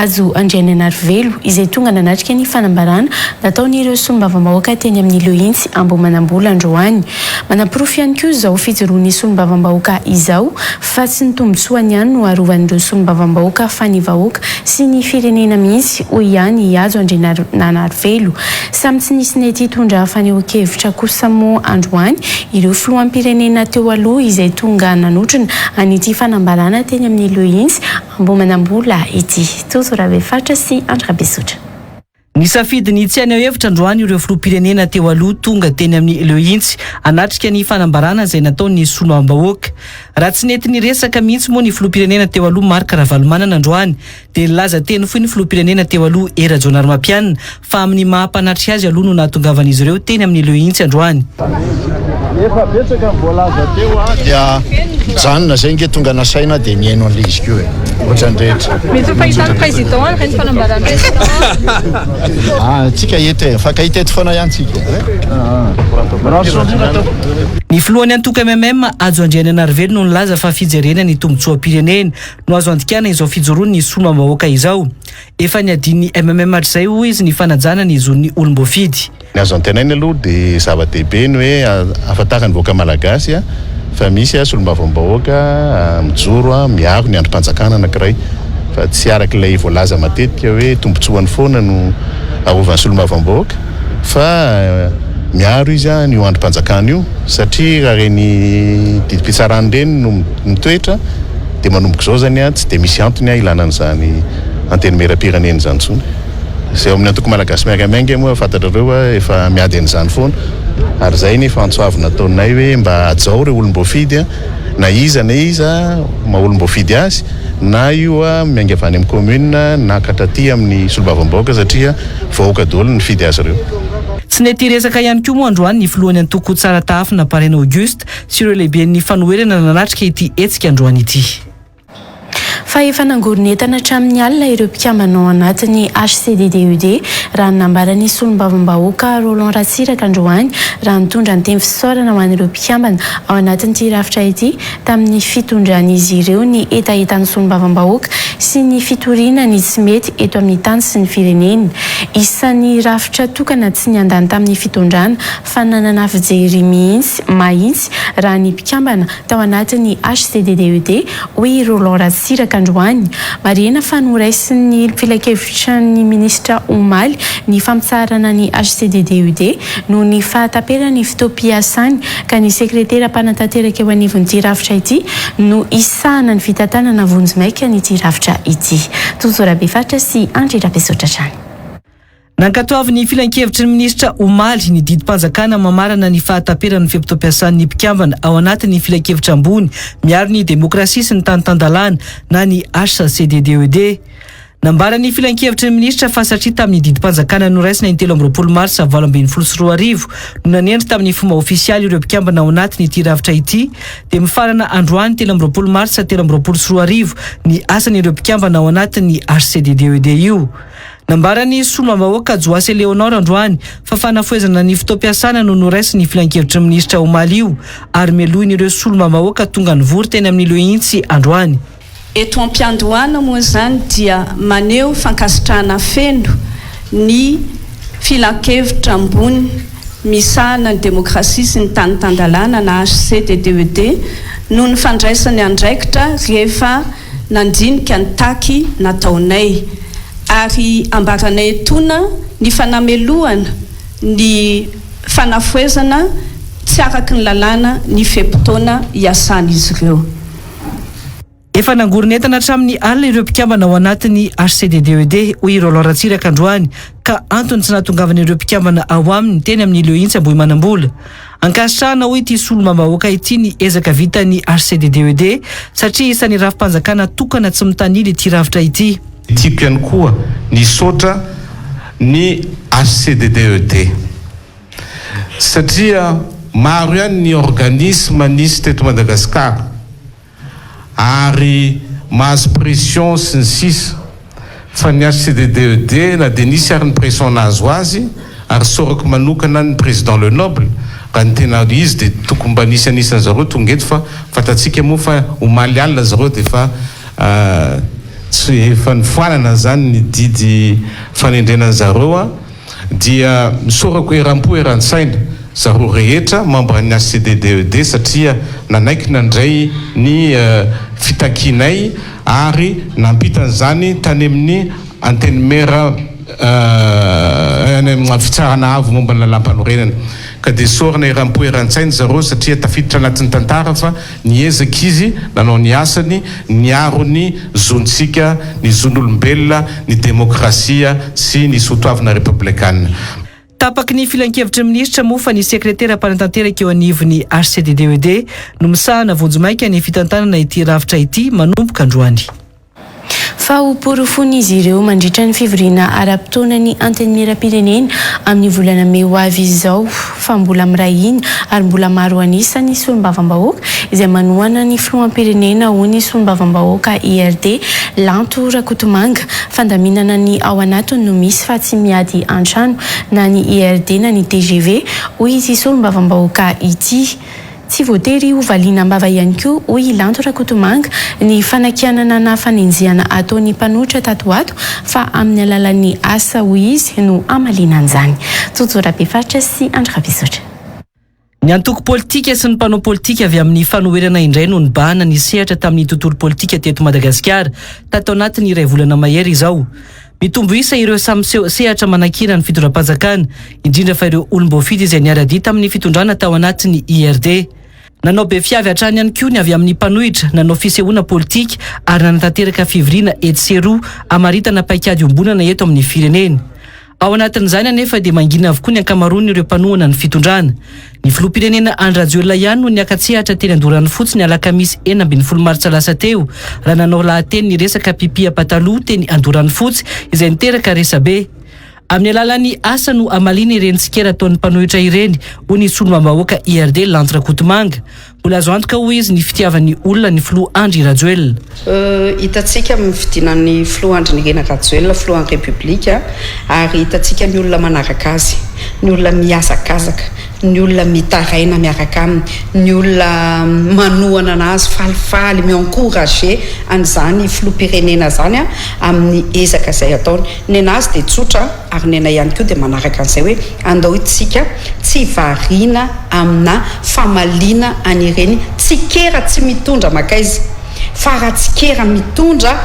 azo andriany anarivelo izay tonga nanatrika ny fanambarana nataon'ireo solombavam-bahoaka teny amin'ny Lohintsy Ambohimanambola androany. Manapirofy ihany koa izao fijoroan'ny solombavam-bahoaka izao fa tsy ny tombotsoany ihany no arovan'ireo solombavam-bahoaka fa ny vahoaka sy ny firenena mihitsy ho ihany azo andriany anarivelo. Samy tsy nisy nety tondra fanehoan-kevitra kosa moa androany ireo filoham-pirenena teo aloha izay tonga nanotrona an'ity fanambarana teny amin'ny Lohintsy Ambohimanambola ity. Totorabefaritra sy Andrabesotra.
Ny safidiny tsy haneho hevitra androany ireo filoham-pirenena teo aloha tonga teny amin'ny Lohintsy anatrika ny fanambarana izay nataon'ny solombavam-bahoaka. Raha tsy nety ny resaka mihitsy moa ny filoham-pirenena teo aloha Marc Ravalomanana androany dia nilaza teny foy ny filoham-pirenena teo aloha Era Rajoelinarimampianina fa amin'ny mahampanatry azy aloha no nahatongavan'izy ireo teny amin'ny Lohintsy androany.
Efa betsaka voalaza teo dia janona zay nge tonga nasaina dia niaino an'ilay izy keo ohatran'rehetra.
Mety fahitan'ny président reny fanambarana
tsika ete fakahiteto foana ihany tsika.
Ny filohan'ny antoko MMM azo andriany anarivelo no nilaza fa fijerena ny tombotsoam-pirenena no azo andikana izao fijoroany ny solombavam-bahoaka izao. Efa niadin'ny MMM hatr'izay ho izy ny fanajana ny zon'ny olom-boafidy.
Ny azo antenainy aloha dia zava-dehibe ny hoe ahafantarany vahoaka malagasy fa misy solombavam-bahoaka mijoro miaro ny androm-panjakana anankiray fa tsy arak'ilay voalaza matetika hoe tombotsoany foana no arovan'ny solombavam-bahoaka fa miaro izy ny io androm-panjakana io satria raha reny didim-pitsarany reny no mitoetra dia manomboka izao zany tsy dia misy antony ilanan'izany anteny meram-pirenena zany intsony. Izay amin'ny antoko malagasy miaramainga moa fantatrareo efa miady an'izany foana ary zay ny fantsoavy nataonay hoe mba ajao ireo olom-boafidy na iza maha olom-boafidy azy na io miainga avy any amin'ny commune na katraty amin'ny solombavam-bahoaka satria vahoaka daholo ny fidy azy ireo.
Tsy nety resaka ihany koa moa androany ny filohan'ny antoko tsara tafina Parena Auguste sy ireo lehiben'ny fanoherana nanatrika ity hetsika androany ity.
Fa efa nangoronetana hatramin'ny alina ireo mpikambana ao anatin'ny HCDDUD raha nambaran'ny solombavam-bahoaka Roland Ratsiraka androany raha nitondra ny teny fisaorana ho an'ireo mpikambana ao anatin'ity rafitra ity tamin'ny fitondran'izy ireo ny etaetan'ny solombavam-bahoaka sy ny fitorinany tsy mety eto amin'ny tany sy ny firenena. Isan'ny rafitra tokana tsy niandany tamin'ny fitondrana fa nanana fijery mahitsy raha ny mpikambana tao anatin'ny HCDDUD hoy Roland Ratsiraka androany. Marihana fa noraisin'ny filakevitran'ny ministra Omaly ny fampitsarana ny HCDDUD no ny fahataperany fitoam-piasany ka ny sekretera mpanantanteraka eo anivon'ity rafitra ity no isahana ny fitantanana vonjimaika n'ity rafitra ity. Totorabefaritra sy Andrabesotra trany.
Nankatoavy ny filan-kevitry ny ministra Omaly ny didim-panjakana mamarana ny fahataperan'ny fiampitoam-piasan'ny mpikambana ao anatin'ny filan-kevitra ambony miaro ny demokrasia sy ny tanitandalana na ny HCDDUD. Nambarany filan-kevitry ny ministra fa satria tamin'ny didim-panjakana noraisina ny 13 Marsa 2024 no nanendry tamin'ny fomba ofisialy ireo mpikambana ao anatin'ny ity rafitra ity dia mifarana androany 13 Marsa 2024 ny asan'ireo mpikambana ao anatin'ny HCDDUD io. Nambarany solombavam-bahoaka Joasy Leonor androany fa fanafoezana ny fitoam-piasana no noraisiny filan-kevitry ny ministra Omaly io ary melohin'ireo solombavam-bahoaka tonga nivory teny amin'ny Lohintsy androany.
Eto am-piandohana moa zany dia maneho fankasitrahana feno ny filan-kevitra ambony misahana ny demokrasia sy ny tanitandalana na HCDDUD no ny fandraisany andraikitra rehefa nandinika ny taky nataonay ary ambaranay etona ny fanamelohana ny fanafoezana tsy araky ny lalàna ny fepotona iasan'izy ireo.
Efa nangoronetana hatramin'ny alina ireo mpikambana ao anatin'ny HCDDUD hoy Roland Ratsiraka androany ka antony tsy nahatongavana ireo mpikambana ao aminy teny amin'ny Lohintsy Ambohimanambola. Ankasitrahana hoy ity solombavam-bahoaka ity ny ezaka vitan'ny HCDDUD satria isan'ny rafim-panjakana tokana tsy mitanily ity rafitra ity.
Tiako ihany koa ny sotra ny HCDDUD satria maro ihany ny organisme nisy teto Madagasikara ary mahazo pression sy ny sisa fa ny HCDDUD na dia nisy ary ny pression nahazo azy ary sorako manokana ny président Lenoble raha ny tena izy dia tokony mba nisy zareo tonga eto fa fatatsika moa fa omaly alina zareo dia fa tsy efa nifoanana zany ny didy fanendrenany zareo dia misorako eram-po eran-tsaina zareo rehetra membre ny ACDDED satria nanaiky nandray ny fitakinay ary nampitan'izany tany amin'ny antenne mera fitsarana avo momba ny lalampanorenana ka dia sorana eram-po eran-tsaina zareo satria tafiditra anatin'ny tantara fa niezaka izy nanao ny asany niaro ny zontsika ny zon'olombelona ny demokrasia sy ny sotoavina republikana.
Tapaky ny filan-kevitra minisitra moa fa ny sekretera mpanatanteraka eo anivon'ny HCDDED no misahana vonjomaika ny fitantanana ity ravitra ity manomboka androany.
Fa ho porofony izy ireo mandritra ny fivoriana ara-potoanany antenimieram-pirenena amin'ny volana May ho avy izao fa mbola mirahiny ary mbola maro anisa ny solombavam-bahoaka izay manohana ny filoham-pirenena ho ny solombavam-bahoaka IRD Lanto Rakotomanga fandaminana ny ao anatiny no misy fa tsy miady an-trano na ny IRD na ny TGV hoy izy solombavam-bahoaka ity. Tsy voatery ho valiana ambava ihany koa hoy Lanto Rakotomanga ny fanakianana na fanenjehana ataon'ny mpanohitra tato ato fa amin'ny alalan'ny asa hoy izy no amaliana an'izany. Tsotsoram-pifaritra sy andra-kapisotra.
Ny antoko politika sy ny mpanao politika avy amin'ny fanoherana indray no nibahana ny sehatra tamin'ny tontolo politika teto Madagasikara tato anatin'ny iray volana mahery izao. Mitombo isa ireo samy sehatra manakina ny fitondram-panjakana indrindra fa ireo olom-boafity izay niara-dia tamin'ny fitondrana tao anatin'ny IRD. Nanao be fiavy hatrany ihany koa ny avy amin'ny mpanohitra nanao fisehoana politika ary nanatanteraka fivoriana etseroa amaritana paikady ombonana eto amin'ny firenena. Ao anatin'izany anefa dia mangina avokoa ny ankamaroany ireo mpanohana ny fitondrana. Ny filoham-pirenena Andry Rajoelina ihany no niakatsehatra teny Andorany fotsiny alakamisy 9 Martsa lasa teo raha nanao lahateny ny resaka pipia pataloha teny Andorany fotsy izay niteraka resabe. Amin'ny alalan'ny asa no amalina ireny tsikera ataon'ny mpanohitra ireny ho ny solombavam-bahoaka IRD Lanto Rakotomanga. Mbola azo antoka ho izy ny fitiavan'ny olona ny filoha Andry Rajoelina.
Hitatsika amin'ny fidinan'ny filoha Andry Nirina Rajoelina filohan'ny Repoblika ary hitatsika ny olona manaraka azy, ny olona miazakazaka, ny olona mitaraina miaraka aminy, ny olona manohana anazy falifaly mi-encourager an'izany filoham-pirenena zany amin'ny ezaka izay ataony. Ny anazy dia tsotra ary ny anay ihany koa dia manaraka an'izay hoe andao itsika tsy variana amina famalina anireny tsikera tsy mitondra makaizy fa raha tsikera mitondra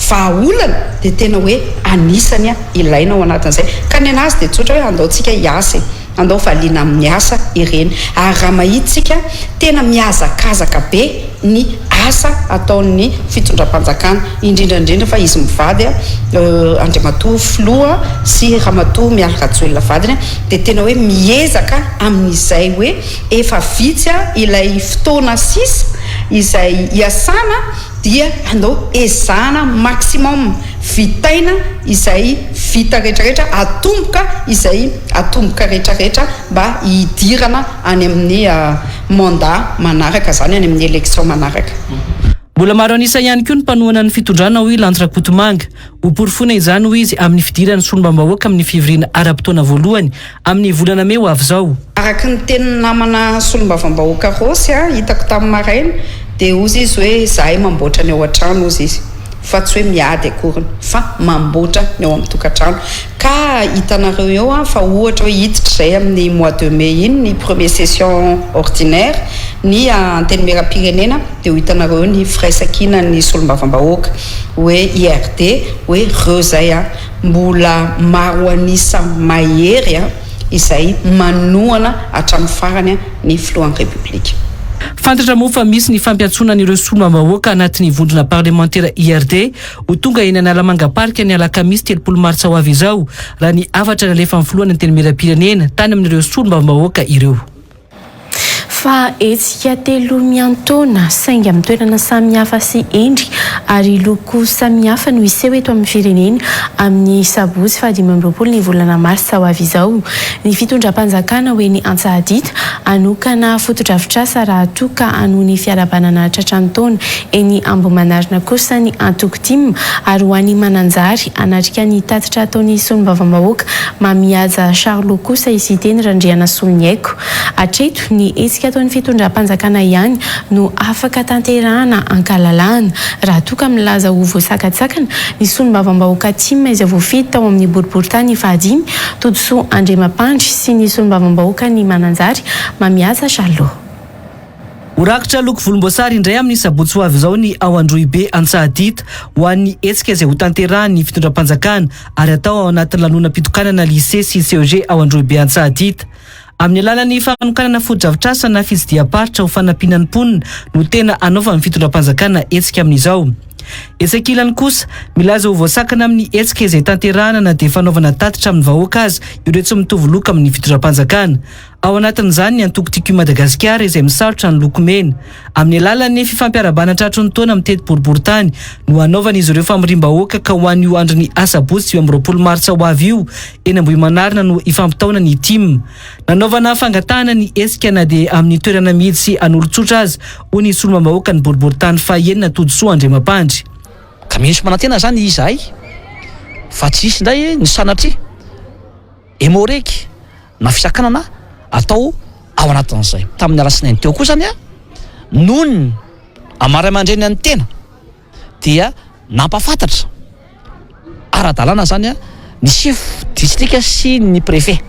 vahaolana dia tena hoe anisany ilaina ao anatin'izay. Ka ny anazy dia tsotra hoe andao tsika hiasa, andao valiana amin'ny asa ireny ary raha mahitsika tena miazakazaka be ny asa ataon'ny fitondram-panjakana indrindrandrindra fa izy mivady Andriamatoa filoha sy Ramatoa Miala Rajoelina vadiny dia tena hoe miezaka amin'izay hoe efa vitsy ilay fotoana sisa izay hiasana dia andao ezana maximum vitaina izay vita rehetrarehetra atomboka izay atomboka rehetrarehetra mba hidirana any amin'ny mandat manaraka zany any amin'ny élection manaraka.
Mbola maro anisa ihany koa ny mpanohana ny fitondrana hoy Lanto Rakotomanga. Ho porofona izany hoy izy amin'ny fidirana solombavam-bahoaka amin'ny fivoriana ara-potoana voalohany amin'ny volana May ho avy izao.
Araka ny teny namana solombavam-bahoaka Rosy hitako tamin'ny maraina dia ozy izy hoe zahay mamboatra ny ao an-trano ozy izy fa tsy hoe miady akoriny fa mamboatra ny ao amin'ny tokantrano. Ka hitanareo eo fa ohatra hoe hiditra izay amin'ny mois de mai iny ny première session ordinaire ny antenimieram-pirenena dia ho hitanareo ny firaisakina ny solombavam-bahoaka hoe IRD hoe reo zay mbola maro anisa mahery izay manohana hatramin'ny farany ny filohan'ny Repoblika.
Fantatra moa fa misy ny fampiatsonan'ireo solombavam-bahoaka anatin'ny vondrona parlementaire IRD ho tonga eny Analamanga-Park ny alakamisy 30 Martsa ho avy izao raha ny avatra nalefa amin'ny filohan'ny antenimieram-pirenena tany amin'ireo solombavam-bahoaka ireo.
Fa etsika telo miantaona saingy amin'ny toerana samihafa sy endrika ary loko samihafa no iseho eto amin'ny firenena amin'ny sabotsy 20 ny volana marsa ho avy izao. Ny fitondram-panjakana hoe ny Antsahadita anokana fotodrafitrasa raha toa ka anohy ny fiarabanana tratran'ny taona eny Ambohimanarina kosa ny Antoko-Tima ary ho an'ny Mananjary anatrika ny tatitra ataon'ny solombavambahoaka Mamihaja Charlo kosa isy teny Randriana Soloniaiko. Hatreto ny hetsika ataon'ny fitondram-panjakana ihany no afaka tanterahana ankalalahana raha toa ka milaza ho voasakatsakana ny solombavambahoaka Tima izay voafidy tao amin'ny boriboritany 5 Todosoa Andriamampandry sy ny solombavambahoaka ny Mananjary Mamihaja Charlo.
Horakitra loko volomboasary indray amin'ny sabotsy ho avy izao ny ao Androhibe Antsahadita ho an'ny hetsika izay ho tanterahan'ny fitondram-panjakana ary atao ao anatin'ny lanonam-pitokanana lycée sy CEG ao Androhibe Antsahadita. Amin'ny alalan'ny fanokanana fotodrafitrasa na fitsidiam-paritra ho fanampinan'ny mponina no tena anaova amin'ny fitondram-panjakana hetsika amin'izao. Esekilany kosa milaza ho voasakana amin'ny hetsika izay tanterahana na dia fanaovana tatitra amin'ny vahoaka azy ireo tsy mitovy loko amin'ny fitondram-panjakana. Ao anatin'izany ny Antoko-Tiky Madagasikara izay misarotra ny loko mena. Amin'ny alalan'ny fifampiarabana tratran'ny taona amin'ny tety boriboritany no anaovana izy ireo famiriam-bahoaka ka ho an'io andron'ny asabotsy 20 martsa ho avy io eny Ambohimanarina no ifampitaona ny Tima. Nanaovana fangatahana ny hetsika na dia amin'ny toerana mihidy sy an'olon-tsotra azy ho ny solombavambahoaka ny boriboritany fahaenina Todosoa Andriamampandry.
Ka misy manantena zany izahay fa tsisy ndray ny sanatry emoreky na fisakanana atao ao anatin'izay. Tamin'ny alasinainy teo koa zany nohony amara mandreny ny tena dia nampafantatra ara-dalàna zany ny chef district sy ny préfet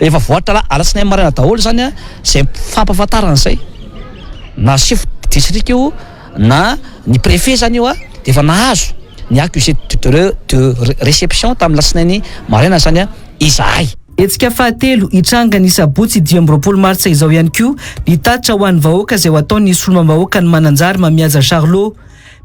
rehefa voatra alasinainy maraina daholo zany zay fampafantarana zay na chef district io na ny préfet zany io dia efa nahazo ny accusé de réception tamin'ny lasinainy maraina zany izahay.
Hetsika fahatelo hitranga ny sabotsy 20 martsa izao ihany koa ny tatitra ho an'ny vahoaka izay ho ataon'ny solombavambahoaka ny Mananjary Mamihaja Charlo.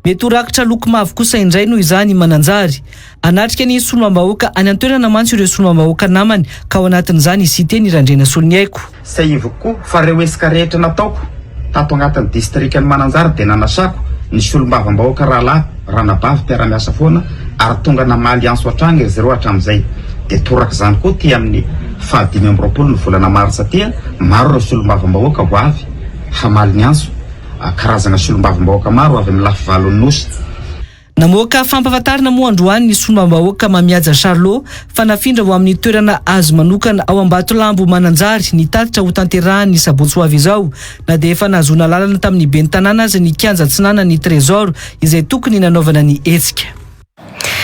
Mety ho rakitra loko mavo kosa indray noho izany Mananjary. Anatrika ny solombavambahoaka any an-toerana mantsy ireo solombavambahoaka namany ka ao anatin'izany isy teny Randriana Soloniaiko.
Saivoko fa reo hetsika rehetra nataoko tato agnatin'ny distriktan'ny Mananjary dia nanasako ny solombavambahoaka rahalahy ranabavy mpiara-miasa foana ary tonga namaly anso hatrany izy ireo hatramin'izay. Dia toraka zany koa ty amin'ny 20 ny volana martsa ty maro ireo solombavambahoaka ho avy hamaly ny anso karazana solombavambahoaka maro avy amin'ny lafy valon'ny nosy.
Namoaka fampahafantarana moa androany ny solombavambahoaka Mamihaja Charlo fa nafindra ho amin'ny toerana azo manokana ao Ambatolampy Mananjary ny tatitra ho tanterahan'ny sabotsy ho avy izao na dia efa nahazoana lalana tamin'ny ben'ny tanàna azy ny kianja tsinana ny trésor izay tokony nanaovana ny hetsika.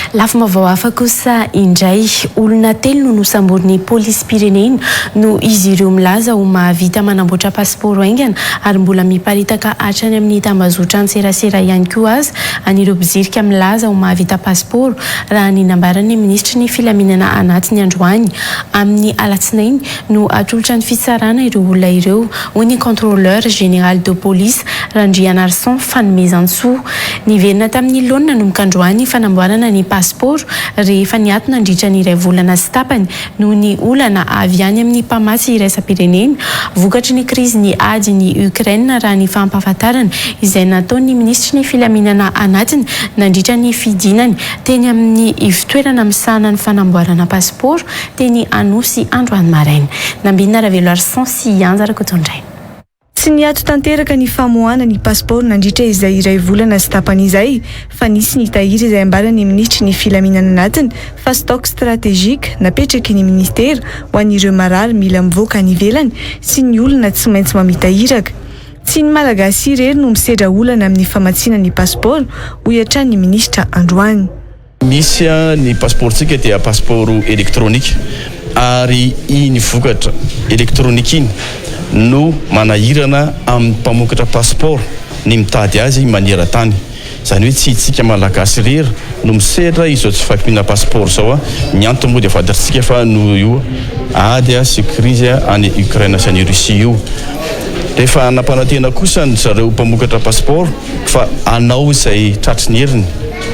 Lafim-baovao hafa kosa indray olona telo no nosamborin'ny polisy pirenena no izy ireo milaza ho mahavita manamboatra pasiporo haingana ary mbola miparitaka hatrany amin'ny tambazotra an-tserasera ihany koa azy anireo mpizirika milaza ho mahavita pasiporo raha ny nambaran'ny ministry ny filaminana anatiny androany. Amin'ny alatsinainy no atolotra ny fitsarana ireo olona ireo ho ny contrôleur général de police Randriana Arson Fanomezantsoa. Niverina tamin'ny laonina no mikandroany fanamboarana ny pasiporo rehefa niatona andritra ny iray volana sy tapany noho ny olana avy any amin'ny mpamatsy iraisam-pirenena vokatry ny krizy ny ady ny Ukraine raha ny fampahafantarana izay nataon'ny ministry ny filaminana anatiny nandritra ny fidinany teny amin'ny ivitoerana misahana ny fanamboarana pasiporo teny Anosy androany maraina. Nambinina Ravelo Arson sy Anjara Kotondray.
Tsy niato tanteraka ny famoahana ny pasiporo nandritra izay iray volana sy tapany izay fa nisy ny tahiry izay ambarany ministry ny filaminana anatiny fa stock stratégique napetraky ny ministera ho an'ireo marary mila mivoaka any ivelany sy ny olona tsy maintsy mamitahiraka. Tsy ny malagasy irery no misedra olana amin'ny famatsiana ny pasiporo ho iatran'ny ministra androany.
Misy ny pasiporontsika dia pasiporo elektronika ary iny vokatra elektronika iny no manahirana amin'ny mpamokatra pasiporo ny mitady azy maneran-tany. Zany hoe tsy itsika malagasy rery no misedra izao tsy fampina pasiporo zao ny antony moa dia fantatritsika fa no io ady sy krizy any Ukraine sy any Russie io. Rehefa nampanantena kosa ny zareo mpamokatra pasiporo fa anao izay tratry ny heriny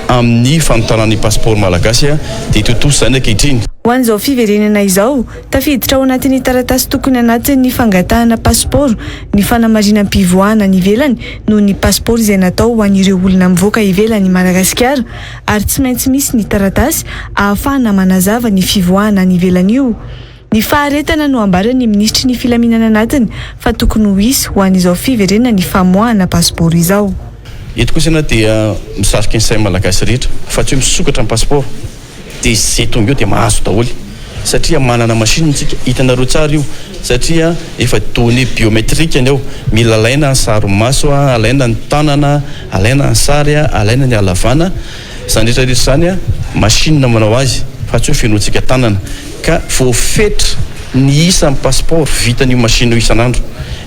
amin'ny fanotanany passeport malagasy dia totoso zany ankehitriny.
Ho an'izao fiverenana izao, tafiditra ao anatin'ny taratasy tokony anatin'ny fangatahana passeport ny fanamarinam-pivoahana ny ivelany noho ny passeport izay natao ho an'ireo olona mivoaka ivelany Madagasikara, ary tsy maintsy misy ny taratasy ahafahana manazava ny fivoahana ny ivelany io. Ny faharetana no ambaran'ny ministry ny filaminana anatiny fa tokony ho isy ho an'izao fiverenana ny famoahana passeport izao.
Eto kosa dia misarika ny saina malagasy rehetra fa tsy hoe misokatra ny passeport dia izay tonga eo dia mahazo daholo satria manana machine tsika hitanareo tsara io satria efa données biométriques ny ao mila alaina ny sary maso alaina ny tanana alaina ny sary alaina ny halavana izany rehetrarehetra izany machine manao azy fa tsy hoe fenoantsika tanana ka voafetra ny isan'ny passeport vitan'io machine io isan'andro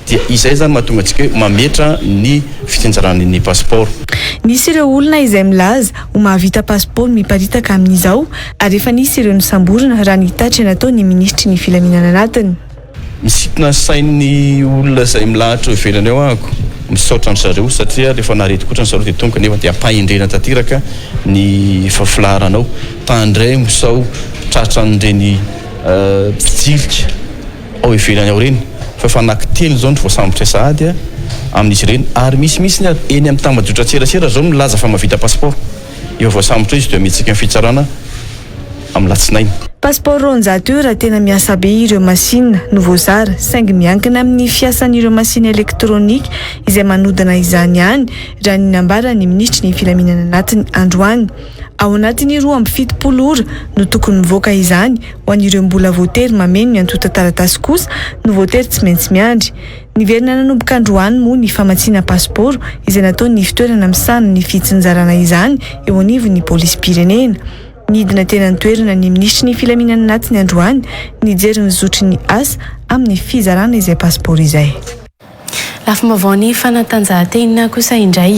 dia izay zany mahatonga antsika hoe mametra ny fitsinjaran'ny passeport.
Nisy ireo olona izay milaza ho mahavita passeport miparitaka amin'izao ary efa nisy ireo nisamborana raha ny tatra natao ny ministry ny filaminana anatiny.
Misitona sain'ny olona izay milahatra ivelany ao ahako misaotra ny zareo satria rehefa narety koatra ny zareo dia tonga nefa dia ampahendrena tanteraka ny fafilaranao tandray misao tratra n'ireny fijilika ao ivelany ao reny fa efa anankitelo zao ny voasambotra sahady amin'izy ireny ary misy eny amin'ny tambadrotra tserasera zao milaza fa mahavita passeport eo voasambotra izy dia mihetsika amin'ny fitsarana amin'ny latsinainy.
Passeport ronjato io raha tena miasa be ireo masinina no voazara saingy miankina amin'ny fiasan'ireo masina elektronika izay manodana izany ihany raha ny nambara ny ministry ny filaminana anatiny androany. Ao anatiny 270 ora no tokony mivoaka izany ho an'ireo mbola voatery mameno ny antota taratasy kosa no voatery tsy maintsy miandry. Niverina nanomboka androany moa ny famatsiana passeport izay natao ny fitoerana misana ny fitsinjarana izany eo anivon'ny polisy pirenena. Nidina tena nitoerana ny ministry ny filaminana anatiny androany nijery ny zotry ny asa amin'ny fizarana izay passeport izay.
Lafim-baovao fanatanjahan-tena kosa indray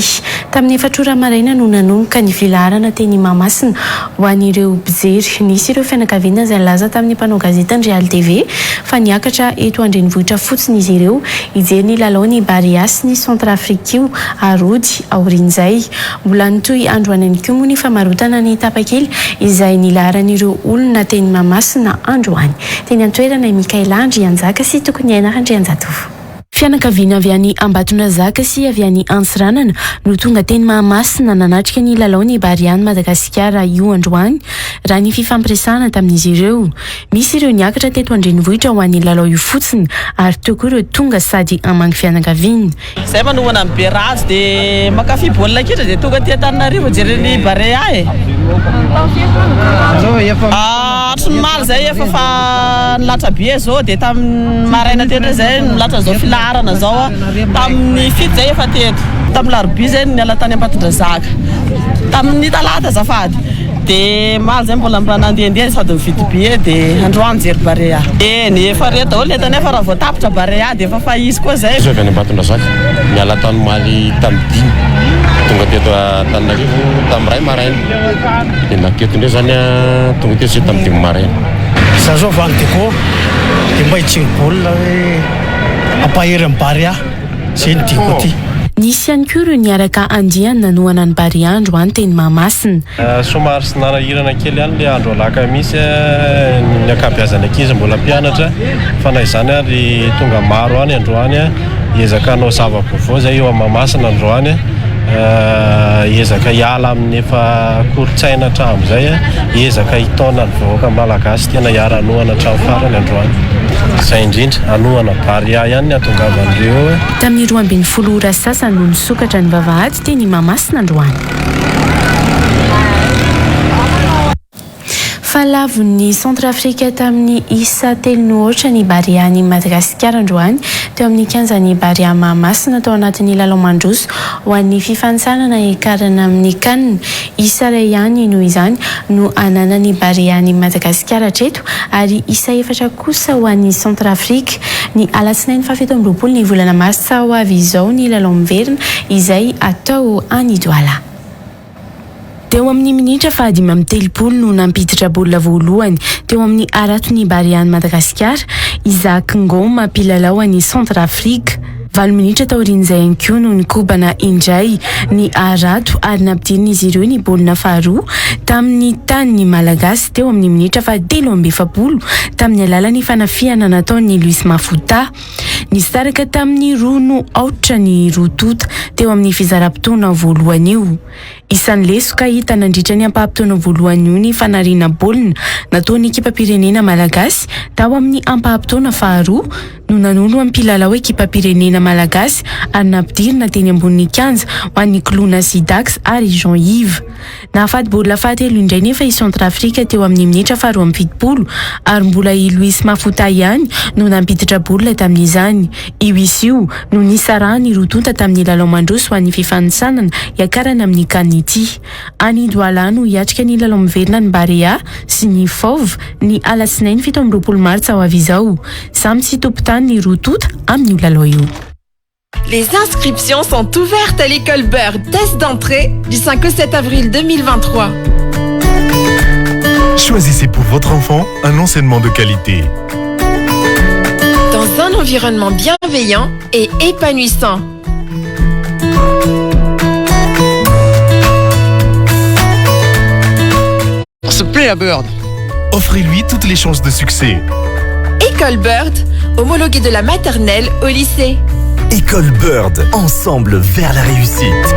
tamin'ny efatrora maraina no nanomboka ny filarana teny Mahamasina ho an'ireo mpijery. Nisy ireo fianakaviana izay laza tamin'ny mpanao gazeta ny Real TV fa niakatra eto andrenivohitra fotsiny izy ireo hijery ny lalao ny Barea sy ny Centrafrique arody aorian'izay. Mbola nitohy androany ihany koa moa ny famarotana ny tapakely izay nilaran'ireo olona teny Mahamasina androany. Teny an-toerana Mikaela Andrianjaka sy tokony iainara Andrianjatovo. Fianakaviana avy any Ambatonazaka sy avy any Antsiranana no tonga teny Mahamasina nanatrika ny lalao ny Barea Madagasikara io androany raha ny fifampiresahana tamin'izy ireo. Misy ireo niakatra teto andrenivohitra ho an'ny lalao io fotsiny ary toko ireo tonga sady amangy fianakaviana.
Zay manomana amin'ny Berazy dia makafy baolina kitra dia tonga ty Antananarivo jery ny Barea Somary zay efa fa nilatra be zao dia tamin'ny maraina tetra zay nilatra zao filarana zao tamin'ny fito zay efa teto tamin'ny larobia zay niala tany Ambatondrazaka tamin'ny talata zafady dia maly zay mbola nandehandeha sady mividy be dia androany jery Barea ny efa reto daholo entany efa raha voatapitra Barea dia efa fa izy koa zay
avy any Ambatondrazaka niala tany maly tamin'ny dimy tonga teto Antananarivo tamin'ny ray maraina dia naketo indray zany tonga teto sy tamin'ny dimy maraina.
Za zao avy any Deko dia mba hitsiny baolina hoe ampahery amin'ny Barea zay ny tiako aty.
Nisy ihany koa ireo niaraka andiany nanoana ny Barea androany teny Mahamasina.
Somary sy nanahirana kely ihany le andro alaka misy ny ankabeazana ankizy mbola mpianatra fa na izany ary tonga maro any androany hiezaka hanao zava-baovao zay eo amin'ny Mahamasina androany hiezaka hiala amin'ny efa kolontsaina hatramin'izay hiezaka hitaona ny vahoaka malagasy tena hiara hanohana hatramin'ny farany androany. Izay indrindra hanohana Barea ihany ny hatongavan'ireo.
Tamin'ny 12 ora sasany no nisokatra ny vavahady teny Mahamasina androany. Fahalavon'ny Centrafrique tamin'ny isa 3 ny Barea ny Madagasikara androany teo amin'ny kianjan'ny Barea Mahamasina tao anatin'ny lalao mandroso ho an'ny fifanitsanana ekarana amin'ny kanina. Isa iray ihany noho izany no ananan'ny Barea ny Madagasikara hatreto ary isa 4 kosa ho an'ny Centrafrique. Ny alatsinainy 17 ny volana Marsa ho avy izao ny lalao miverina izay atao any Douala. Teo amin'ny minitra 5:30 no nampiditra baolina voalohany teo amin'ny araton'ny Barea ny Madagasikara Isaac Ngoma mpilalao any Centrafrique. 20 minitra taorin'izay ihany koa no nikobana indray ny arato ary nampidirina izy ireo ny baolina faharoa tamin'ny tany malagasy teo amin'ny minitra fa 7 tamin'ny alalan'ny fanafiana nataon'ny Luis Mafuta. Nisy taraka tamin'ny rono aotra ny rotota teo amin'ny fizara-potoana voalohany io. Isan'ny lesoka hita nandritra ny ampahapitoana voalohany io ny fanariana baolina nataon'ny ekipa-pirenena malagasy tao amin'ny ampahapitoana faharoa no nanolo amin'ny mpilalao ekipa-pirenena malagasy ary nampidirina teny ambonin'ny kianja ho an'ny Klona Sidax ary Jean-Yves. Nahafady baolina fahatelo indray nefa i Centrafrika teo amin'ny minitra faharoa amby 70 ary mbola i Luis Mafuta ihany no nampiditra baolina tamin'izany. Io izy io no nisarahany rotota tamin'ny lalao mandroso ho an'ny fifanitsanana iakarana amin'ny kanity. Any Douala no hiatrika ny lalao miverina ny Barea sy ny Fauve ny alasinainy 17 martsa ho avy izao. Samy tsy tompon-tany ny rotota amin'io lalao io.
Les inscriptions sont ouvertes à l'école Bird. Test d'entrée du 5 au 7 avril 2023.
Choisissez pour votre enfant un enseignement de qualité.
Dans un environnement bienveillant et épanouissant.
On se plaît à Bird. Offrez-lui toutes les chances de succès.
École Bird, homologuée de la maternelle au lycée.
École Bird, ensemble vers la réussite.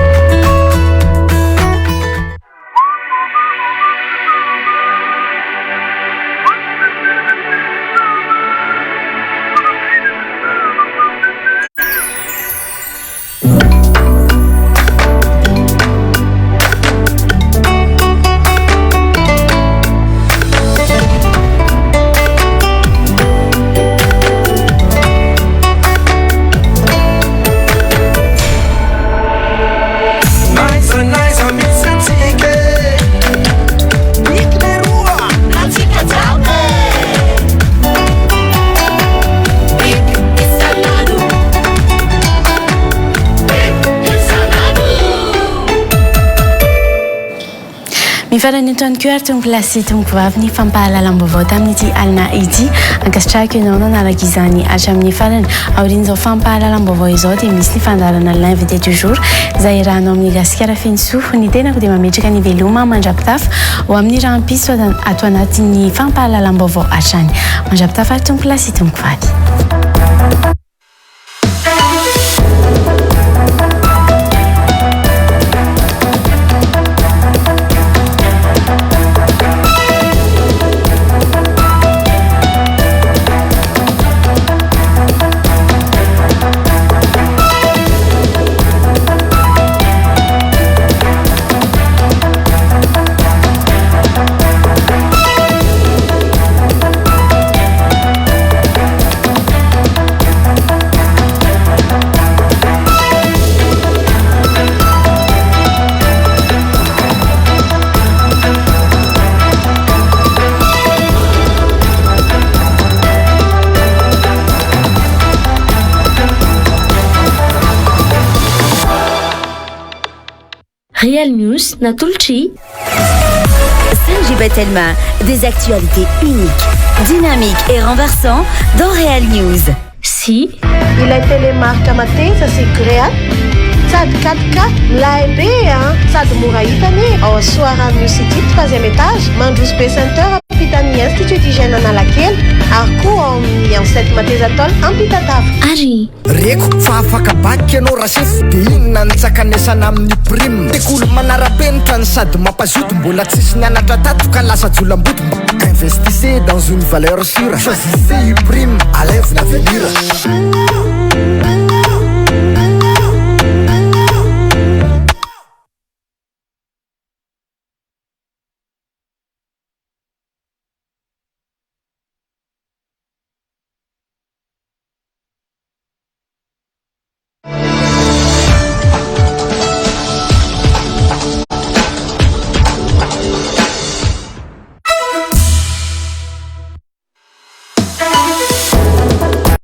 Mifarany Antoine QR tombo lasy tombo vavy ny fampahalalam-baovao tamin'ity alina ity ankasitrahako ianao nanaraka izany hatramin'ny farany aorian'izao fampahalalam-baovao izao dia misy ny fandarana l'invité du jour izay rahanao amin'ny gasikara fensoa ny tenako dia mametraka ny veloma mandrapitafa ho amin'ny rahampiso ato anatin'ny fampahalalam-baovao hatrany mandrapitafa ary tombo lasy tombo vavy.
Real News Natulchi. Sergi Batelma, des actualités uniques, dynamiques et renversantes dans Real News. Si
ilay telemarika mateza sy Great sady 4x4 laibe sady mora hitany ao Soarano Institute 3e étage Mandroso Bay Center ampitany Institut d'hygiène Analakely ary koa ao amin'ny enceinte mateza tol ampitatafa
Ari
reko fa afaka baky ianao rasefo dia inona nitsakanesana amin'ny prime tekolo manara-penitra ny sady mampazoto mbola tsisy nianatra tato ka lasa jolam-boto investissez dans une valeur sûre choisissez prime à l'avenir.